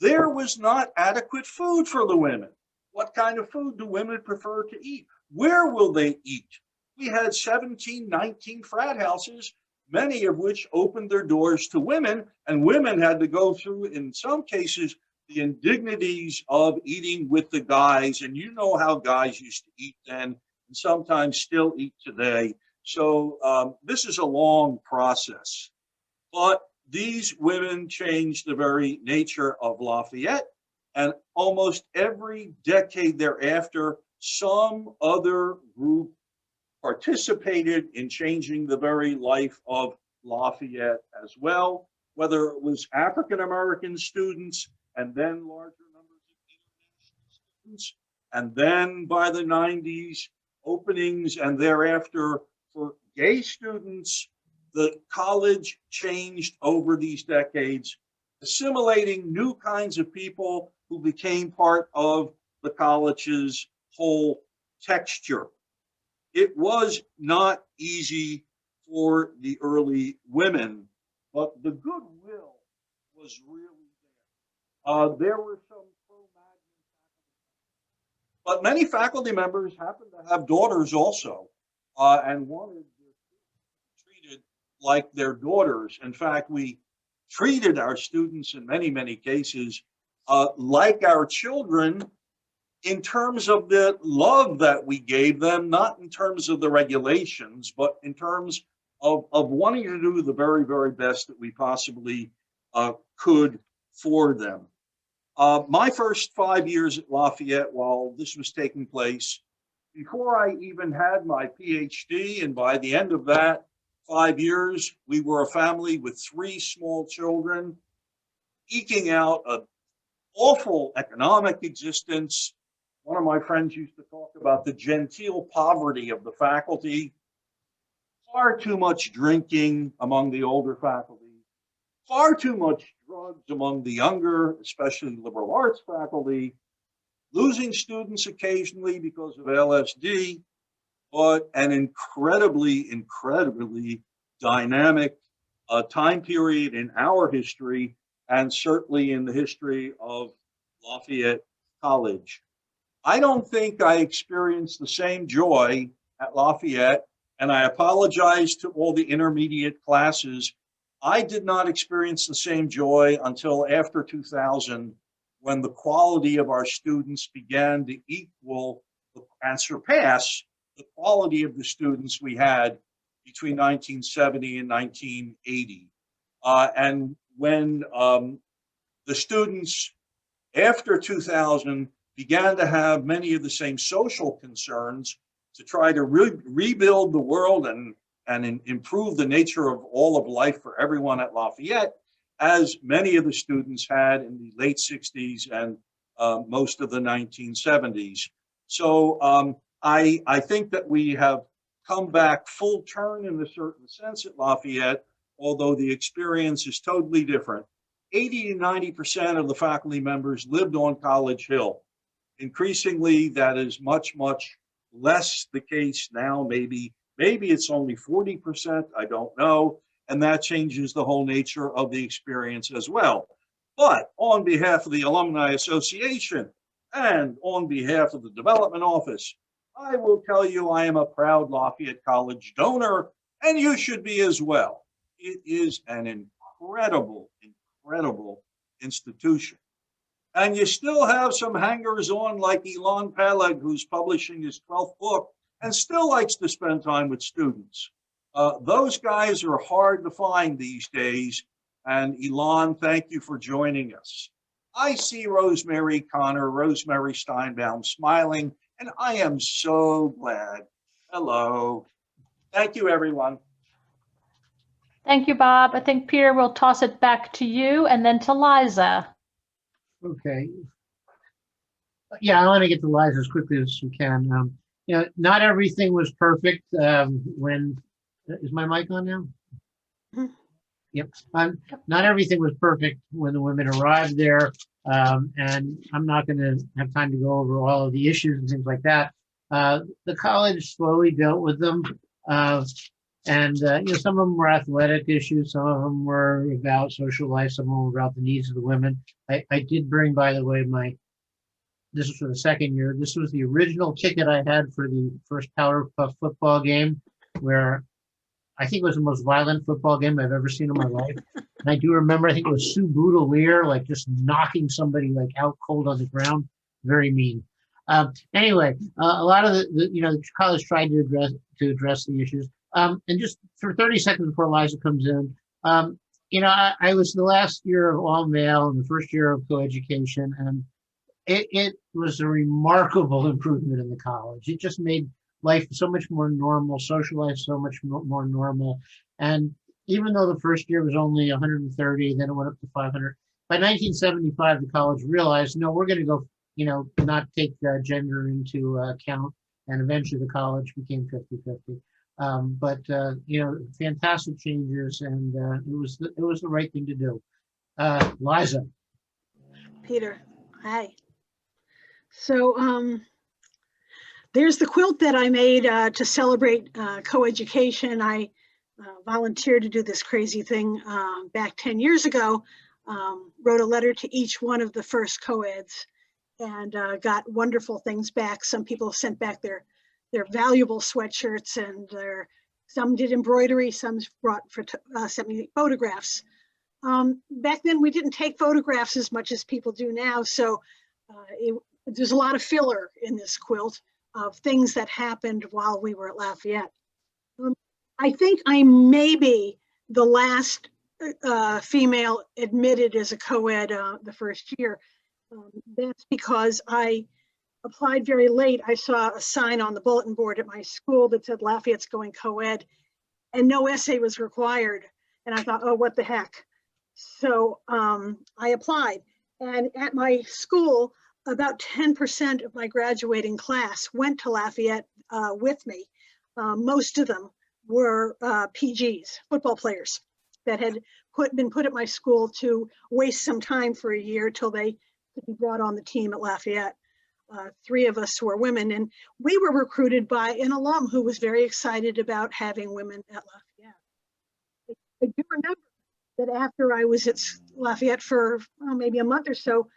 There was not adequate food for the women. What kind of food do women prefer to eat? Where will they eat? We had 17, 19 frat houses, many of which opened their doors to women, and women had to go through, in some cases, the indignities of eating with the guys. And you know how guys used to eat then, and sometimes still eat today. So this is a long process. But these women changed the very nature of Lafayette, and almost every decade thereafter, some other group participated in changing the very life of Lafayette as well, whether it was African-American students and then larger numbers of international students, and then by the 90s, openings, and thereafter for gay students. The college changed over these decades, assimilating new kinds of people who became part of the college's whole texture. It was not easy for the early women, but the goodwill was really there. There were some pro-Magna faculty, but many faculty members happened to have daughters also, and wanted their students treated like their daughters. In fact, we treated our students in many, many cases like our children, in terms of the love that we gave them, not in terms of the regulations, but in terms of wanting to do the very, very best that we possibly could for them. My first 5 years at Lafayette, while this was taking place, before I even had my PhD, and by the end of that 5 years, we were a family with 3 small children, eking out an awful economic existence. One of my friends used to talk about the genteel poverty of the faculty, far too much drinking among the older faculty, far too much drugs among the younger, especially liberal arts faculty, losing students occasionally because of LSD, but an incredibly dynamic time period in our history, and certainly in the history of Lafayette College. I don't think I experienced the same joy at Lafayette, and I apologize to all the intermediate classes. I did not experience the same joy until after 2000, when the quality of our students began to equal and surpass the quality of the students we had between 1970 and 1980. And when the students after 2000 began to have many of the same social concerns to try to rebuild the world and improve the nature of all of life for everyone at Lafayette, as many of the students had in the late 60s and most of the 1970s. So I think that we have come back full turn in a certain sense at Lafayette, although the experience is totally different. 80 to 90% of the faculty members lived on College Hill. Increasingly, that is much less the case now. Maybe it's only 40%, I don't know. And that changes the whole nature of the experience as well. But on behalf of the Alumni Association and on behalf of the Development Office, I will tell you I am a proud Lafayette College donor, and you should be as well. It is an incredible institution. And you still have some hangers-on like Ilan Peleg, who's publishing his 12th book and still likes to spend time with students. Those guys are hard to find these days. And Ilan, thank you for joining us. I see Rosemary Connor, Rosemary Steinbaum smiling, and I am so glad. Hello. Thank you, everyone. Thank you, Bob. I think, Peter, we'll toss it back to you and then to Liza. Okay. Yeah, I want to get to Liza as quickly as we can. You know, not everything was perfect is my mic on now? Mm-hmm. Yep. Not everything was perfect when the women arrived there. And I'm not going to have time to go over all of the issues and things like that. The college slowly dealt with them. You know, some of them were athletic issues, some of them were about social life, some of them were about the needs of the women. I did bring, by the way, this was for the second year. This was the original ticket I had for the first Powerpuff football game, where I think it was the most violent football game I've ever seen in my life. And I do remember, I think it was Sue Boudelier, like just knocking somebody like out cold on the ground. Very mean. Anyway, a lot of the college tried to address the issues. And just for 30 seconds before Liza comes in, you know, I was the last year of all male and the first year of coeducation, and it was a remarkable improvement in the college. It just made life so much more normal, social life so much more normal. And even though the first year was only 130, then it went up to 500. By 1975, the college realized, no, we're going to go, you know, not take gender into account. And eventually the college became 50-50. You know, fantastic changes, and it was the right thing to do. Liza. Peter, hi. So there's the quilt that I made to celebrate coeducation. I volunteered to do this crazy thing back 10 years ago, wrote a letter to each one of the first co-eds and got wonderful things back. Some people sent back their valuable sweatshirts, and some did embroidery, some sent me photographs. Back then we didn't take photographs as much as people do now, so there's a lot of filler in this quilt of things that happened while we were at Lafayette. I think I may be the last female admitted as a co-ed the first year. That's because I applied very late. I saw a sign on the bulletin board at my school that said Lafayette's going co-ed, and no essay was required. And I thought, oh, what the heck? So I applied. And at my school, about 10% of my graduating class went to Lafayette with me. Most of them were PGs, football players that had been put at my school to waste some time for a year till they could be brought on the team at Lafayette. 3 of us were women, and we were recruited by an alum who was very excited about having women at Lafayette. I do remember that after I was at Lafayette for maybe a month or so,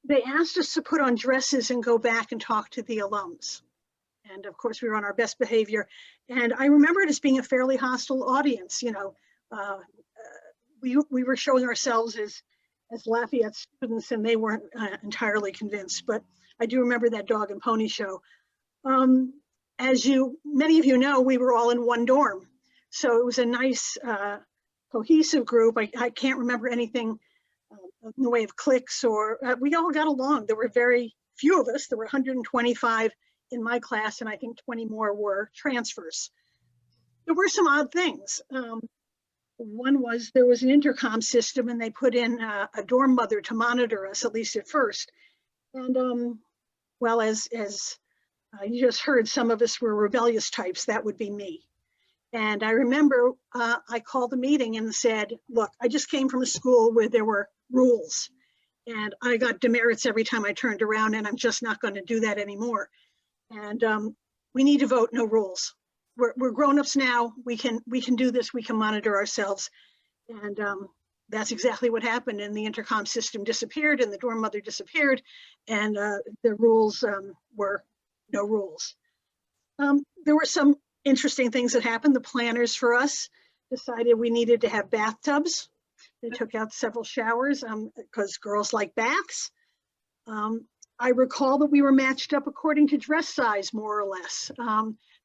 they asked us to put on dresses and go back and talk to the alums. And of course, we were on our best behavior. And I remember it as being a fairly hostile audience. You know, we were showing ourselves as Lafayette students, and they weren't entirely convinced. But I do remember that dog and pony show. As many of you know, we were all in one dorm. So it was a nice cohesive group. I can't remember anything in the way of cliques or we all got along. There were very few of us. There were 125 in my class, and I think 20 more were transfers. There were some odd things. One was there was an intercom system, and they put in a dorm mother to monitor us, at least at first. And well, as you just heard, some of us were rebellious types. That would be me. And I remember I called the meeting and said, look, I just came from a school where there were rules, and I got demerits every time I turned around, and I'm just not going to do that anymore. And we need to vote no rules. We're grown-ups now. We can do this. We can monitor ourselves. And that's exactly what happened. And the intercom system disappeared, and the dorm mother disappeared, and the rules were no rules. There were some interesting things that happened. The planners for us decided we needed to have bathtubs. They took out several showers because girls like baths. I recall that we were matched up according to dress size, more or less.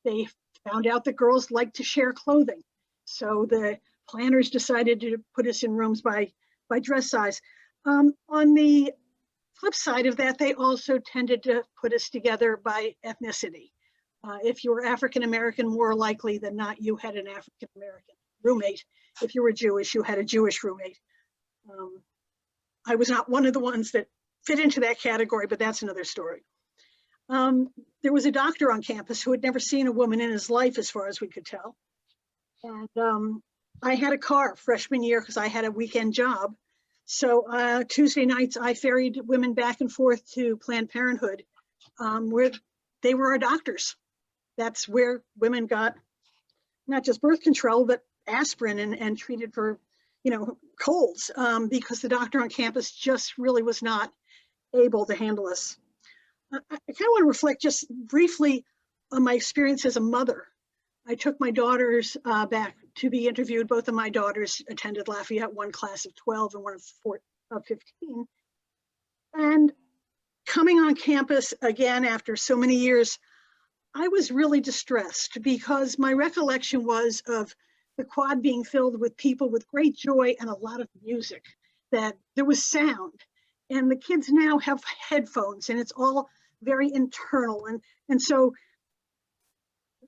They found out that girls like to share clothing. So the planners decided to put us in rooms by dress size. On the flip side of that, they also tended to put us together by ethnicity. If you were African-American, more likely than not, you had an African-American roommate. If you were Jewish, you had a Jewish roommate. I was not one of the ones that fit into that category, but that's another story. There was a doctor on campus who had never seen a woman in his life, as far as we could tell. And I had a car freshman year because I had a weekend job. So Tuesday nights, I ferried women back and forth to Planned Parenthood, where they were our doctors. That's where women got not just birth control, but aspirin and treated for, colds, because the doctor on campus just really was not able to handle us. I kind of want to reflect just briefly on my experience as a mother. I took my daughters back to be interviewed. Both of my daughters attended Lafayette, one class of 12 and one of 15. And coming on campus again after so many years, I was really distressed because my recollection was of the quad being filled with people with great joy and a lot of music, that there was sound. And the kids now have headphones, and it's all very internal. And so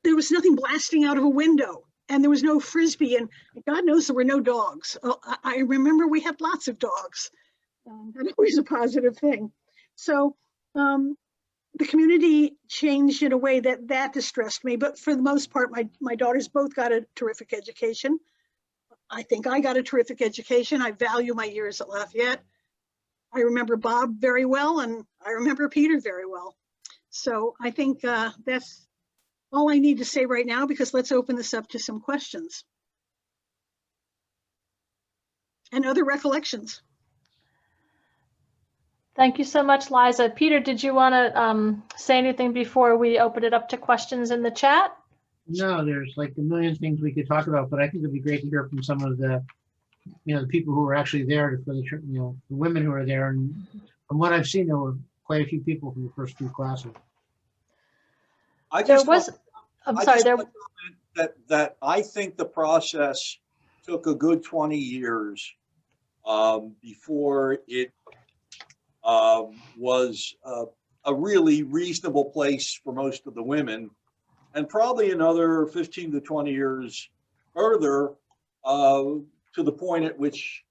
there was nothing blasting out of a window, and there was no Frisbee, and God knows there were no dogs. I remember we had lots of dogs. That always a positive thing. So the community changed in a way that distressed me, but for the most part, my daughters both got a terrific education. I think I got a terrific education. I value my years at Lafayette. I remember Bob very well, and I remember Peter very well. So I think that's all I need to say right now, because let's open this up to some questions and other recollections. Thank you so much, Liza. Peter, did you want to say anything before we open it up to questions in the chat? No, there's like a million things we could talk about, but I think it'd be great to hear from some of the, the people who were actually there for the, the women who are there. And from what I've seen, there were quite a few people from the first 2 classes. That I think the process took a good 20 years before it was a really reasonable place for most of the women, and probably another 15 to 20 years further to the point at which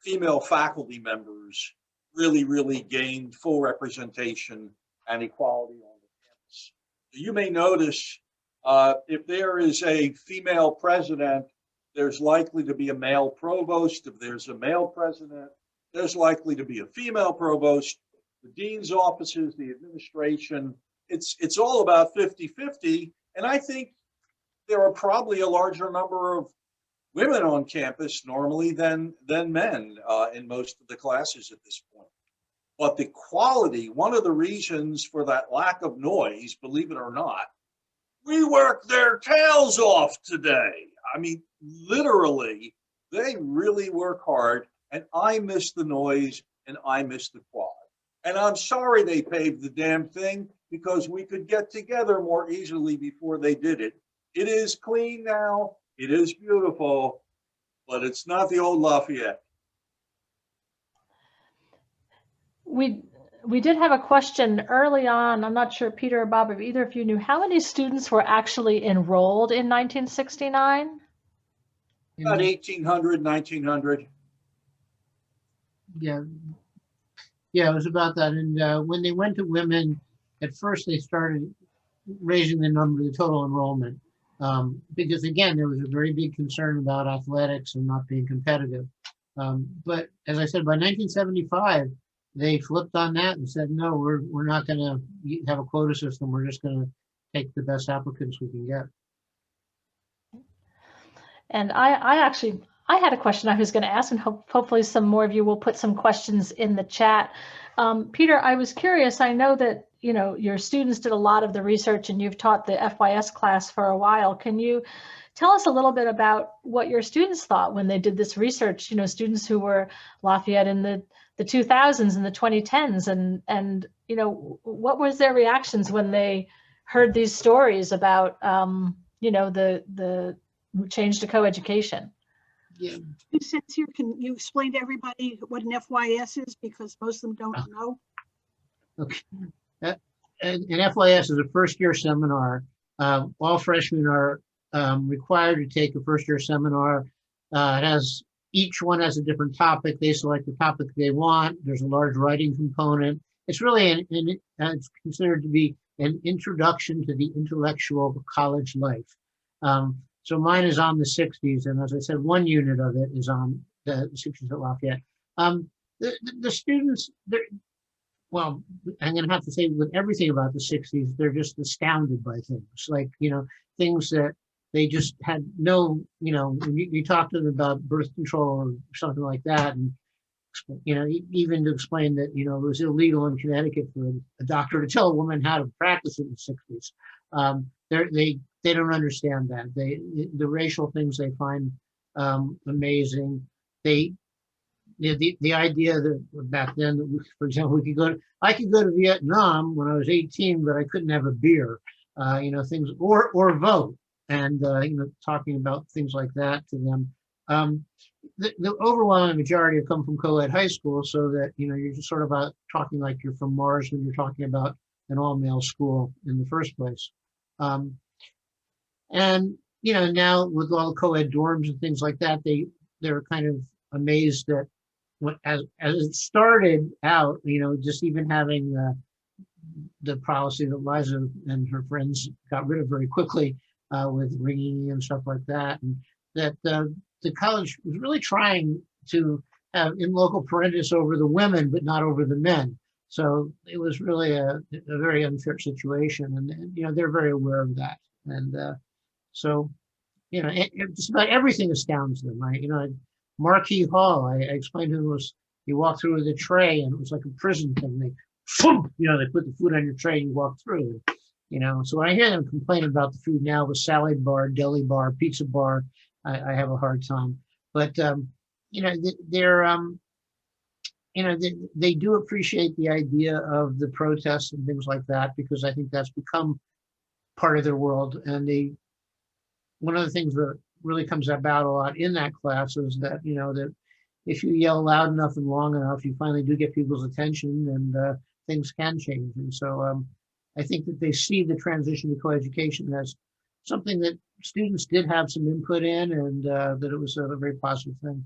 female faculty members really gained full representation and equality on the campus. You may notice if there is a female president, there's likely to be a male provost. If there's a male president, there's likely to be a female provost. The dean's offices, the administration, it's all about 50-50. And I think there are probably a larger number of women on campus normally than men in most of the classes at this point. But the quality, one of the reasons for that lack of noise, believe it or not, we worked their tails off today. I mean, literally, they really work hard, and I miss the noise and I miss the quad. And I'm sorry they paved the damn thing, because we could get together more easily before they did it. It is clean now, it is beautiful, but it's not the old Lafayette. We did have a question early on. I'm not sure, Peter or Bob, if either of you knew how many students were actually enrolled in 1969? About 1,800, 1,900. Yeah, it was about that. And when they went to women, at first they started raising the number, the total enrollment, because again, there was a very big concern about athletics and not being competitive. But as I said, by 1975, they flipped on that and said, no, we're not going to have a quota system. We're just going to take the best applicants we can get. And I had a question I was going to ask, and hopefully some more of you will put some questions in the chat. Peter, I was curious. I know that your students did a lot of the research, and you've taught the FYS class for a while. Can you tell us a little bit about what your students thought when they did this research? Students who were Lafayette in the 2000s and the 2010s, and what was their reactions when they heard these stories about the change to coeducation? Yeah. Since here, can you explain to everybody what an FYS is, because most of them don't know? Okay. An FYS is a first-year seminar. All freshmen are required to take a first-year seminar. Each one has a different topic. They select the topic they want. There's a large writing component. It's really it's considered to be an introduction to the intellectual college life. So mine is on the 60s, and as I said, one unit of it is on the 60s at Lafayette. The students, well, I'm going to have to say with everything about the 60s, they're just astounded by things like, things that they just had no, when you talk to them about birth control or something like that, and, even to explain that, it was illegal in Connecticut for a doctor to tell a woman how to practice in the 60s. They don't understand that. The racial things they find amazing. The idea that back then, for example, I could go to Vietnam when I was 18, but I couldn't have a beer, things, or vote, and talking about things like that to them. The overwhelming majority have come from co-ed high school, so that you're just sort of talking like you're from Mars when you're talking about an all-male school in the first place. And now with all the co-ed dorms and things like that, they're kind of amazed that as it started out, just even having the policy that Liza and her friends got rid of very quickly with ringing and stuff like that, and that the college was really trying to have in loco parentis over the women, but not over the men. So it was really a very unfair situation, and they're very aware of that, and so just about everything astounds them. Marquis Hall, I explained to him, you walk through with a tray, and it was like a prison thing. They put the food on your tray and you walk through. So when I hear them complain about the food now with salad bar, deli bar, pizza bar, I have a hard time. But they do appreciate the idea of the protests and things like that, because I think that's become part of their world. And one of the things that really comes about a lot in that class is that, that if you yell loud enough and long enough, you finally do get people's attention, and things can change. And so I think that they see the transition to coeducation as something that students did have some input in, and that it was a very positive thing.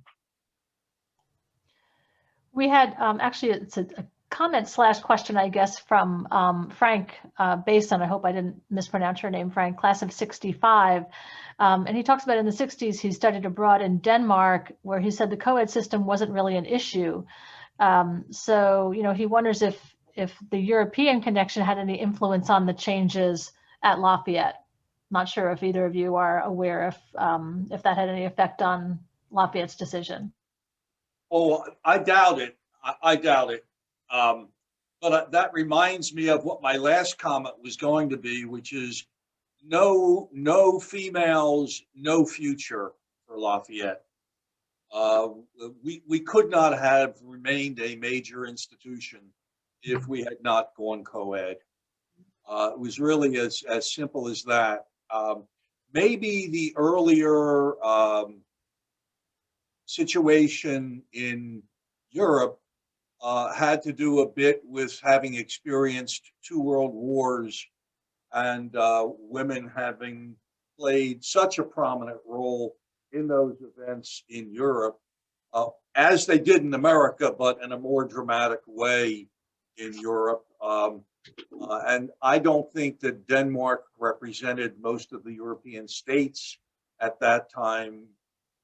We had actually, it's a comment / question, I guess, from Frank Basin. I hope I didn't mispronounce your name, Frank, class of 65. And he talks about in the 60s, he studied abroad in Denmark, where he said the co-ed system wasn't really an issue. So, you know, he wonders if the European connection had any influence on the changes at Lafayette. Not sure if either of you are aware if that had any effect on Lafayette's decision. Oh, I doubt it. I doubt it. But that reminds me of what my last comment was going to be, which is no females, no future for Lafayette. We could not have remained a major institution if we had not gone co-ed. It was really as simple as that. Maybe the earlier situation in Europe had to do a bit with having experienced 2 world wars and women having played such a prominent role in those events in Europe, as they did in America, but in a more dramatic way in Europe. And I don't think that Denmark represented most of the European states at that time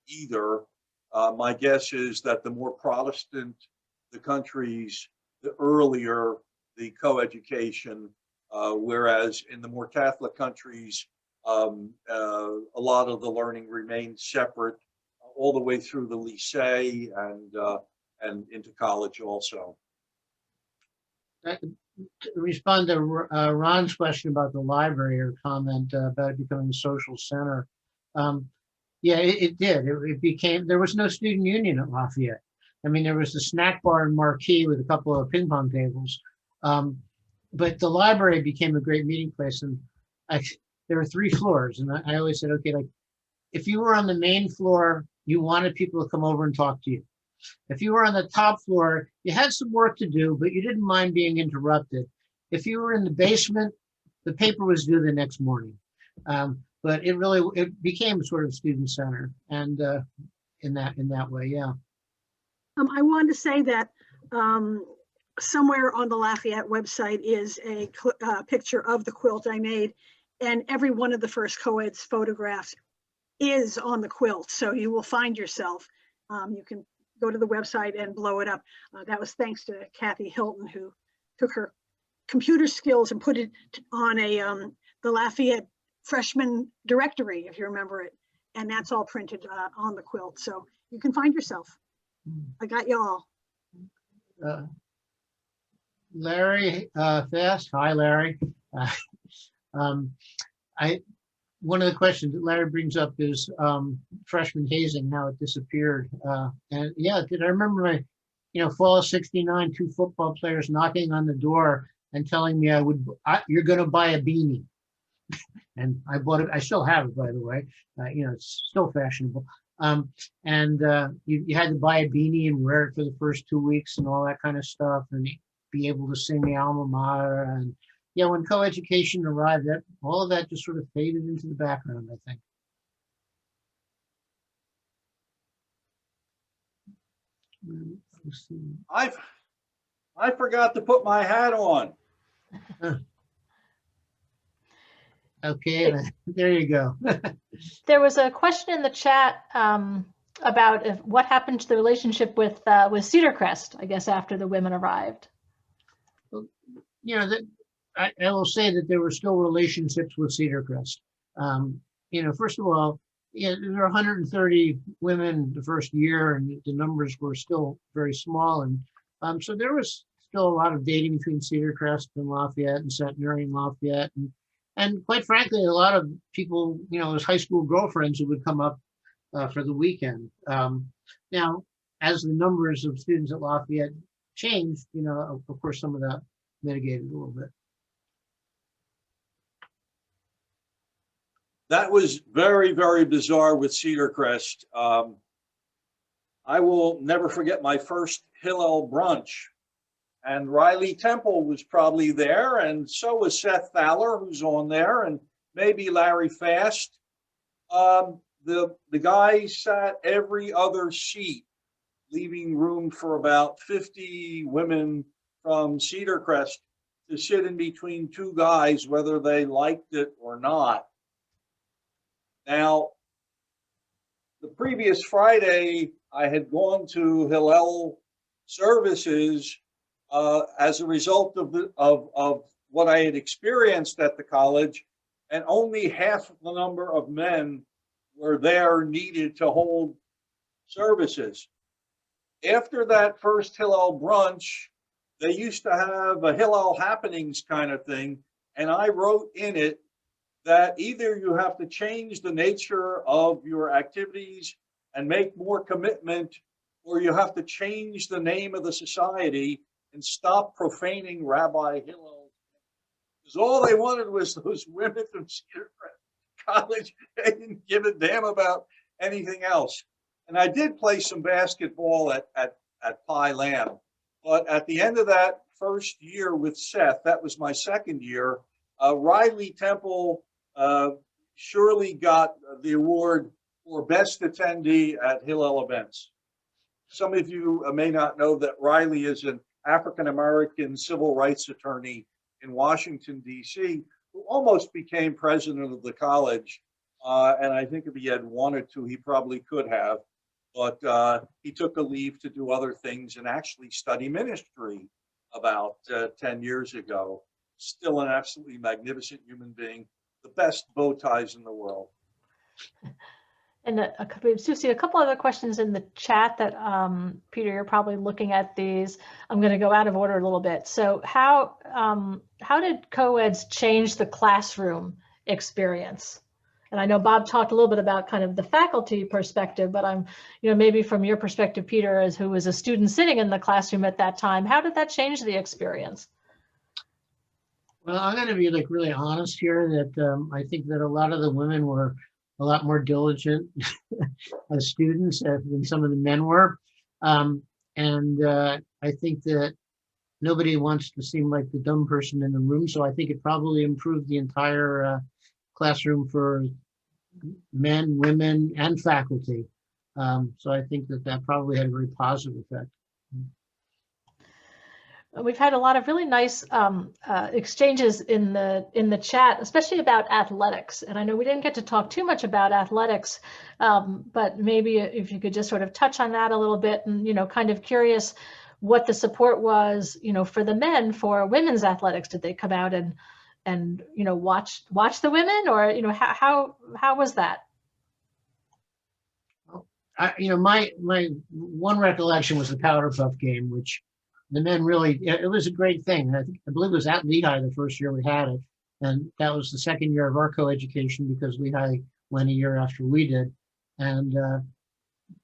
either. My guess is that the more Protestant the countries, the earlier the coeducation, whereas in the more Catholic countries, a lot of the learning remained separate all the way through the lycée and into college also. To respond to Ron's question about the library, or comment about it becoming a social center, yeah, it did. It became, there was no student union at Lafayette. I mean, there was a snack bar in Marquis with a couple of ping pong tables, but the library became a great meeting place. And there were 3 floors, and I always said, okay, like if you were on the main floor, you wanted people to come over and talk to you. If you were on the top floor, you had some work to do, but you didn't mind being interrupted. If you were in the basement, the paper was due the next morning. But it became sort of student center, and in that way, yeah. I wanted to say that somewhere on the Lafayette website is a picture of the quilt I made, and every one of the first co-ed's photographs is on the quilt. So you will find yourself. You can go to the website and blow it up. That was thanks to Kathy Hilton, who took her computer skills and put it on the Lafayette freshman directory, if you remember it. And that's all printed on the quilt. So you can find yourself. I got y'all. Larry Fast. Hi, Larry. One of the questions that Larry brings up is freshman hazing, how it disappeared. And yeah, I remember my, fall of '69, 2 football players knocking on the door and telling me you're going to buy a beanie. And I bought it. I still have it, by the way. It's still fashionable. And you had to buy a beanie and wear it for the first 2 weeks and all that kind of stuff, and be able to sing the alma mater. And yeah, when coeducation arrived, all of that just sort of faded into the background, I think. I forgot to put my hat on. Okay, there you go. There was a question in the chat about what happened to the relationship with Cedar Crest, I guess, after the women arrived. I will say that there were still relationships with Cedar Crest. First of all, there were 130 women the first year, and the numbers were still very small. And so there was still a lot of dating between Cedar Crest and Lafayette and Centenary and Lafayette. And quite frankly, a lot of people, as high school girlfriends who would come up for the weekend. Now, as the numbers of students at Lafayette changed, of course, some of that mitigated a little bit. That was very, very bizarre with Cedar Crest. I will never forget my first Hillel brunch. And Riley Temple was probably there, and so was Seth Fowler, who's on there, and maybe Larry Fast. The guy sat every other seat, leaving room for about 50 women from Cedar Crest to sit in between two guys, whether they liked it or not. Now, the previous Friday, I had gone to Hillel services as a result of what I had experienced at the college, and only half the number of men were there needed to hold services. After that first Hillel brunch, they used to have a Hillel happenings kind of thing, and I wrote in it that either you have to change the nature of your activities and make more commitment, or you have to change the name of the society and stop profaning Rabbi Hillel. Because all they wanted was those women from Cedar Crest College. They didn't give a damn about anything else. And I did play some basketball at Pi Lam. But at the end of that first year with Seth, that was my second year, Riley Temple surely got the award for best attendee at Hillel events. Some of you may not know that Riley is an African-American civil rights attorney in Washington, D.C., who almost became president of the college. And I think if he had wanted to, he probably could have. But he took a leave to do other things and actually study ministry about 10 years ago. Still an absolutely magnificent human being, the best bow ties in the world. And Susie, a couple other questions in the chat that, Peter, you're probably looking at these. I'm going to go out of order a little bit. So how did co-eds change the classroom experience? And I know Bob talked a little bit about kind of the faculty perspective, but I'm, maybe from your perspective, Peter, as who was a student sitting in the classroom at that time, how did that change the experience? Well, I'm going to be like really honest here that I think that a lot of the women were a lot more diligent as students than some of the men were. I think that nobody wants to seem like the dumb person in the room. So I think it probably improved the entire classroom for men, women, and faculty. So I think that probably had a very positive effect. We've had a lot of really nice exchanges in the chat, especially about athletics. And I know we didn't get to talk too much about athletics, but maybe if you could just sort of touch on that a little bit, and kind of curious what the support was, for the men for women's athletics. Did they come out and watch the women, or how was that? My one recollection was the Powder Puff game, which the men really, it was a great thing. I believe it was at Lehigh the first year we had it. And that was the second year of our coeducation because Lehigh went a year after we did. And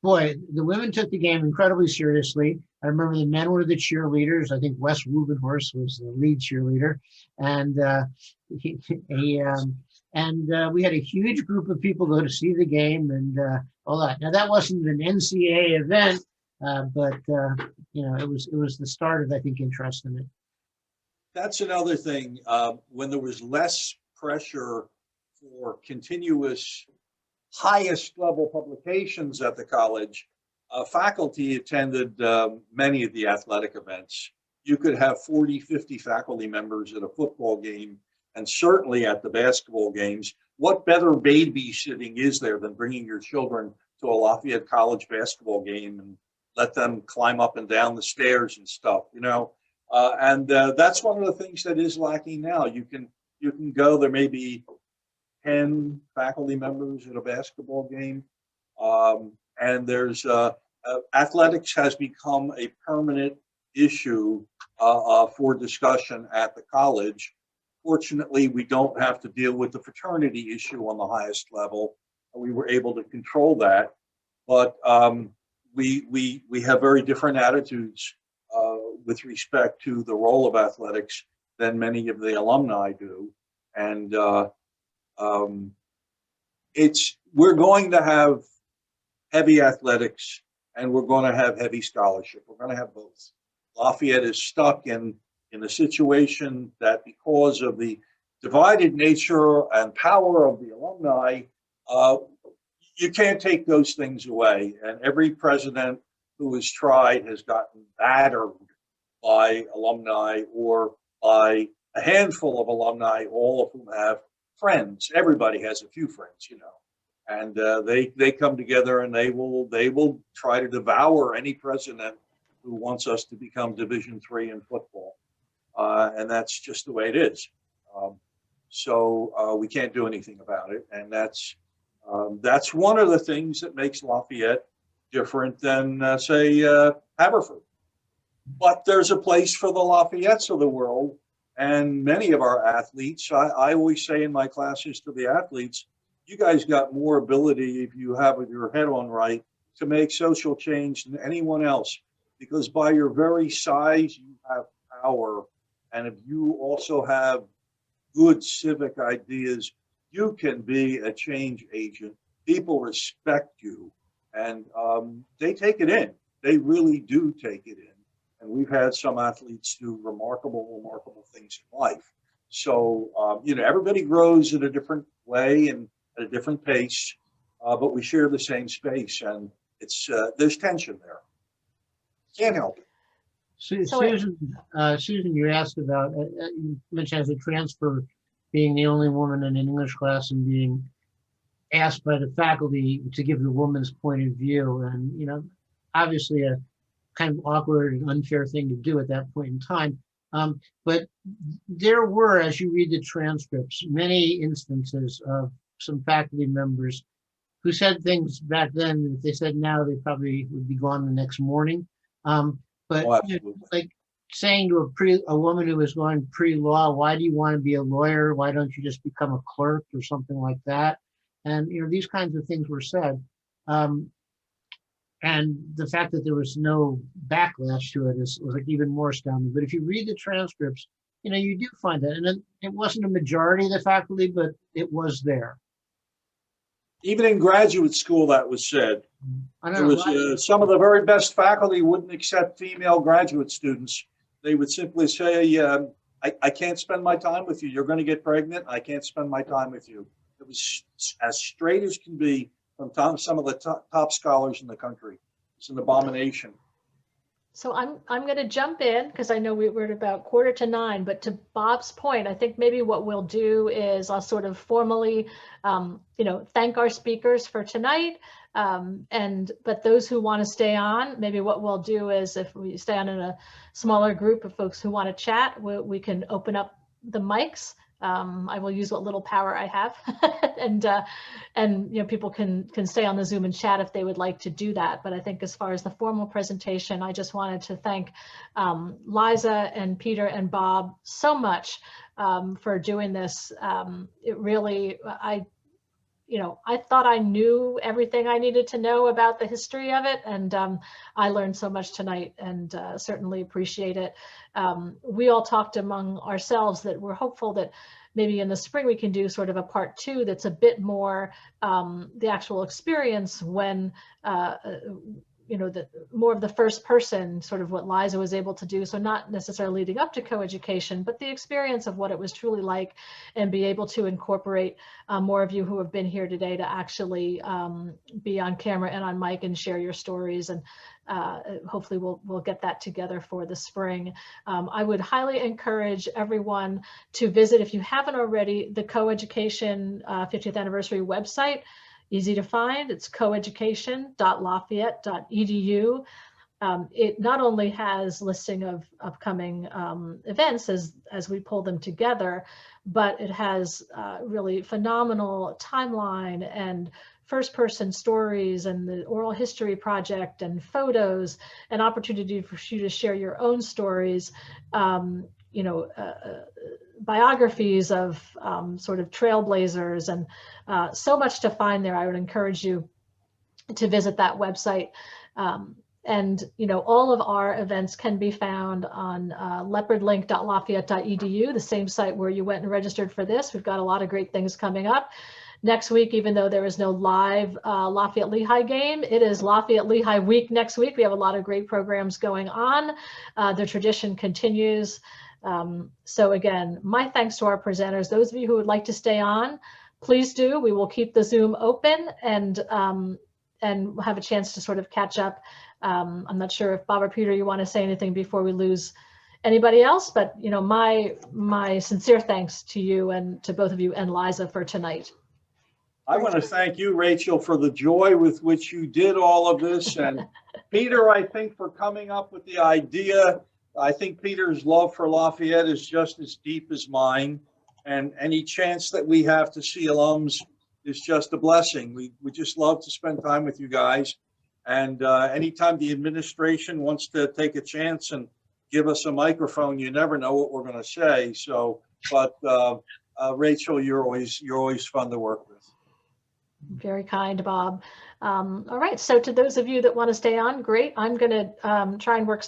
boy, the women took the game incredibly seriously. I remember the men were the cheerleaders. I think Wes Rubenhorst was the lead cheerleader. And we had a huge group of people go to see the game and all that. Now that wasn't an NCAA event, but it was the start of, I think, interest in it. That's another thing. When there was less pressure for continuous highest level publications at the college, faculty attended many of the athletic events. You could have 40, 50 faculty members at a football game, and certainly at the basketball games. What better babysitting is there than bringing your children to a Lafayette College basketball game and let them climb up and down the stairs and stuff, and that's one of the things that is lacking now. You can go, there may be 10 faculty members at a basketball game, and there's athletics has become a permanent issue for discussion at the college. Fortunately, we don't have to deal with the fraternity issue on the highest level. We were able to control that, but we have very different attitudes with respect to the role of athletics than many of the alumni do. And we're going to have heavy athletics and we're going to have heavy scholarship. We're going to have both. Lafayette is stuck in a situation that, because of the divided nature and power of the alumni, you can't take those things away. And every president who has tried has gotten battered by alumni or by a handful of alumni, all of whom have friends. Everybody has a few friends, you know, and they come together and they will try to devour any president who wants us to become Division III in football, and that's just the way it is. So we can't do anything about it, and that's one of the things that makes Lafayette different than say Haverford. But there's a place for the Lafayettes of the world, and many of our athletes. I always say in my classes to the athletes, you guys got more ability, if you have your head on right, to make social change than anyone else, because by your very size you have power, and if you also have good civic ideas, you can be a change agent. People respect you, and they take it in. They really do take it in. And we've had some athletes do remarkable things in life. So, you know, everybody grows in a different way and at a different pace, but we share the same space, and it's there's tension there. Can't help it. Susan, you asked about, you mentioned as a transfer, being the only woman in an English class and being asked by the faculty to give the woman's point of view. And, you know, obviously a kind of awkward and unfair thing to do at that point in time. But there were, as you read the transcripts, many instances of some faculty members who said things back then that if they said now, they probably would be gone the next morning. But you know, like saying to a woman who was going pre-law, why do you want to be a lawyer? Why don't you just become a clerk or something like that? And, you know, these kinds of things were said. And the fact that there was no backlash to it was like even more astounding. But if you read the transcripts, you know, you do find that. And it wasn't a majority of the faculty, but it was there. Even in graduate school, that was said. There was some of the very best faculty wouldn't accept female graduate students. They would simply say, I can't spend my time with you. You're going to get pregnant. I can't spend my time with you. It was as straight as can be from some of the top scholars in the country. It's an abomination. So I'm going to jump in because I know we're at about 8:45, but to Bob's point, I think maybe what we'll do is I'll sort of formally, you know, thank our speakers for tonight. But those who want to stay on, maybe what we'll do is if we stay on in a smaller group of folks who want to chat, we can open up the mics. I will use what little power I have, and you know, people can stay on the Zoom and chat if they would like to do that. But I think as far as the formal presentation, I just wanted to thank Liza and Peter and Bob so much for doing this. It really, you know, I thought I knew everything I needed to know about the history of it, and I learned so much tonight, and certainly appreciate it. We all talked among ourselves that we're hopeful that maybe in the spring we can do sort of a part 2 that's a bit more the actual experience when you know, more of the first person, sort of what Liza was able to do. So not necessarily leading up to coeducation, but the experience of what it was truly like, and be able to incorporate more of you who have been here today to actually be on camera and on mic and share your stories. And hopefully we'll get that together for the spring. I would highly encourage everyone to visit, if you haven't already, the CoEducation 50th anniversary website. Easy to find. It's coeducation.lafayette.edu. It not only has listing of upcoming events as we pull them together, but it has really phenomenal timeline and first-person stories and the oral history project and photos, an opportunity for you to share your own stories, you know, biographies of sort of trailblazers, and so much to find there. I would encourage you to visit that website. And, you know, all of our events can be found on leopardlink.lafayette.edu, the same site where you went and registered for this. We've got a lot of great things coming up. next week, even though there is no live Lafayette Lehigh game, it is Lafayette Lehigh week next week. We have a lot of great programs going on. The tradition continues. So again, my thanks to our presenters. Those of you who would like to stay on, please do. We will keep the Zoom open and have a chance to sort of catch up. I'm not sure if Bob or Peter, you want to say anything before we lose anybody else, but you know, my sincere thanks to you and to both of you and Liza for tonight. I want to thank you, Rachel, for the joy with which you did all of this, and Peter, I think, for coming up with the idea. I think Peter's love for Lafayette is just as deep as mine, and any chance that we have to see alums is just a blessing. We just love to spend time with you guys, and anytime the administration wants to take a chance and give us a microphone, you never know what we're going to say. So, but Rachel, you're always fun to work with. Very kind, Bob. All right, so to those of you that want to stay on, great. I'm going to try and work